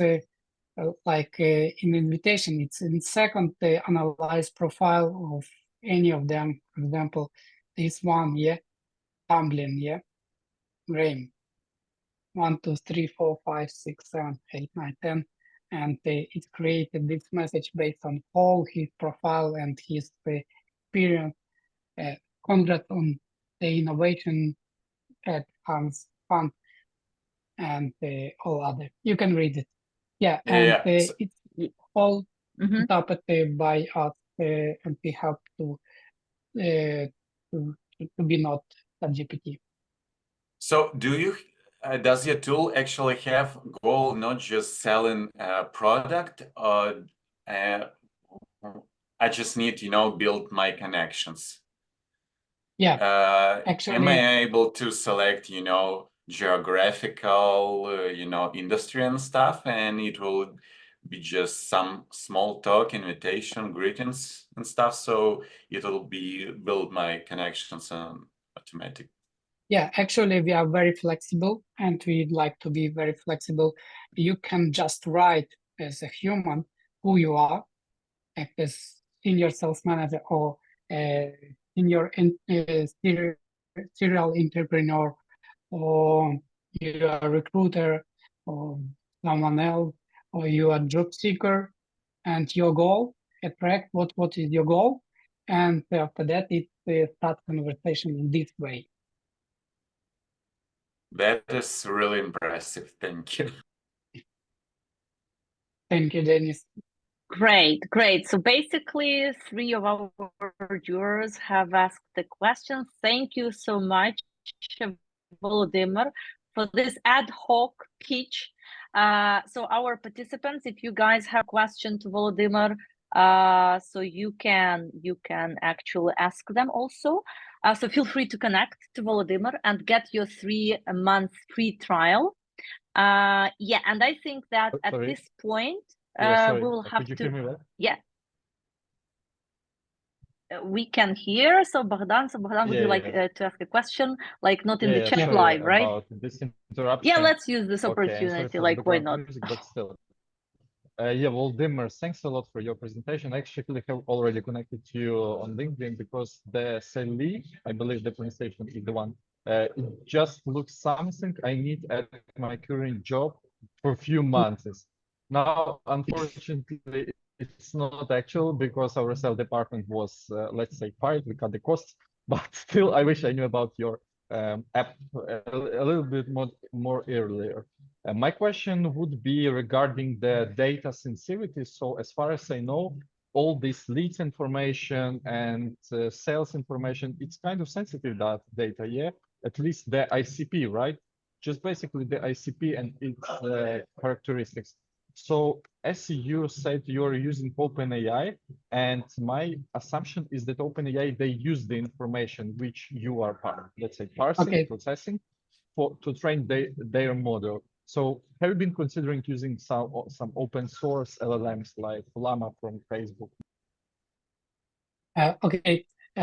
Like in invitation, it's in second analyze profile of any of them. For example, this one, tumbling, Graham, 1, 2, 3, 4, 5, 6, 7, 8, 9, 10, and it created this message based on all his profile and his experience. Congrats on the innovation at Hans Fund and all other. You can read it. It's all adopted by us, and we have to be not ChatGPT. So does your tool actually have goal not just selling a product? I just need build my connections. Actually, am I able to select geographical industry and stuff, and it will be just some small talk, invitation, greetings and stuff, so it will build my connections automatic? Yeah, actually, we are very flexible, and we'd like to be very flexible. You can just write as a human who you are, as senior sales manager or senior serial entrepreneur, or you are a recruiter or someone else, or you are a job seeker, and your goal, attract what is your goal, and after that it starts conversation in this way. That is really impressive. Thank you. Thank you, Dennis. Great. So basically, 3 of our viewers have asked the questions. Thank you so much, Volodymyr, for this ad hoc pitch. So our participants, if you guys have a question to Volodymyr, so you can actually ask them also. So feel free to connect to Volodymyr and get your 3-month free trial. And I think that at this point, we will have to. Hear me well? Yeah. We can hear. So Bogdan, would you like to ask a question? Like not in the chat live, right? About this interruption. Yeah, let's use this opportunity. Like, why not? Music, but still. Volodymyr, thanks a lot for your presentation. I actually have already connected to you on LinkedIn because the Vitalii, I believe the presentation is the one. It just looks something I need at my current job for a few months. Now, unfortunately, it's not actual because our sales department was, let's say, fired. We cut the costs, but still, I wish I knew about your app a little bit more earlier. My question would be regarding the data sensitivity. So as far as I know, all this leads information and sales information, it's kind of sensitive data, yeah? At least the ICP, right? Just basically the ICP and its characteristics. So as you said, you're using OpenAI, and my assumption is that OpenAI, they use the information which you are let's say parsing, processing, to train their model. So have you been considering using some open source LLMs like Llama from Facebook?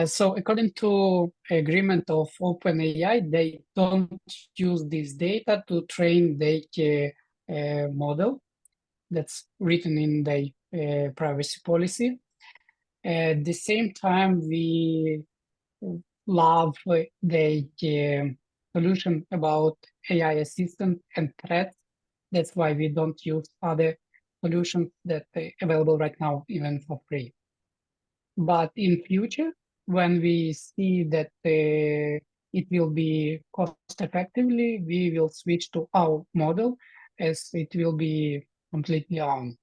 So according to agreement of OpenAI, they don't use this data to train their model. That's written in the privacy policy. At the same time, we love the solution about AI assistant and threats. That's why we don't use other solutions that are available right now, even for free. But in future, when we see that it will be cost effectively, we will switch to our model as it will be completely own.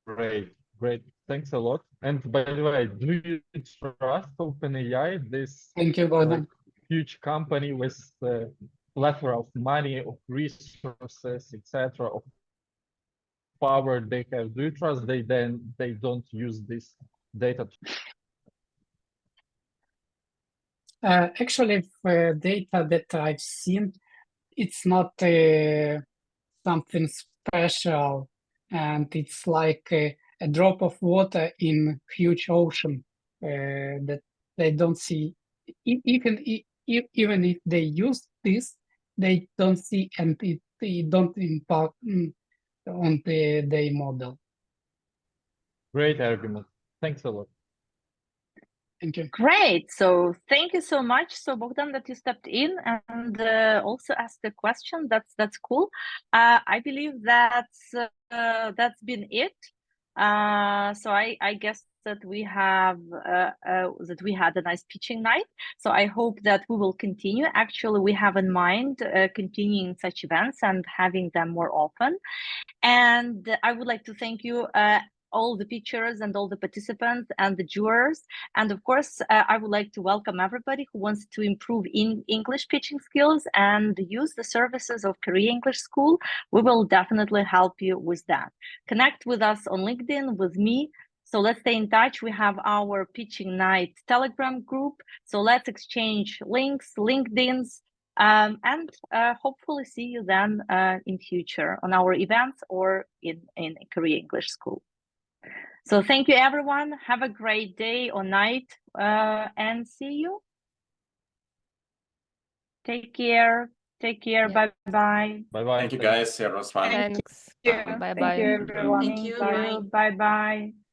Great. Thanks a lot. And by the way, do you trust OpenAI, this Thank you, Gordon. huge company with a plethora of money, of resources, etc., of power they have? Do you trust they don't use this data? Actually, for data that I've seen, it's not something special, and it's like a drop of water in huge ocean that they don't see. Even if they use this, they don't see, and it don't impact on their model. Great argument. Thanks a lot. Thank you. Great. So thank you so much. So Bogdan, that you stepped in and also asked the question. That's cool. I believe that's been it. So I guess that we have had a nice pitching night. So I hope that we will continue. Actually, we have in mind continuing such events and having them more often. And I would like to thank you, all the pitchers and all the participants and the jurors. And of course, I would like to welcome everybody who wants to improve in English pitching skills and use the services of Career English School. We will definitely help you with that. Connect with us on LinkedIn, with me. So let's stay in touch. We have our Pitching Night Telegram group. So let's exchange links, LinkedIn's, and hopefully see you then in future on our events or in Career English School. So thank you, everyone. Have a great day or night, and see you. Take care. Take care. Yeah. Bye-bye. Bye-bye. Thank you, guys. It was fun. Thanks. Thank you. Bye-bye. Thank you, everyone. Thank you. Bye. Bye. Bye-bye.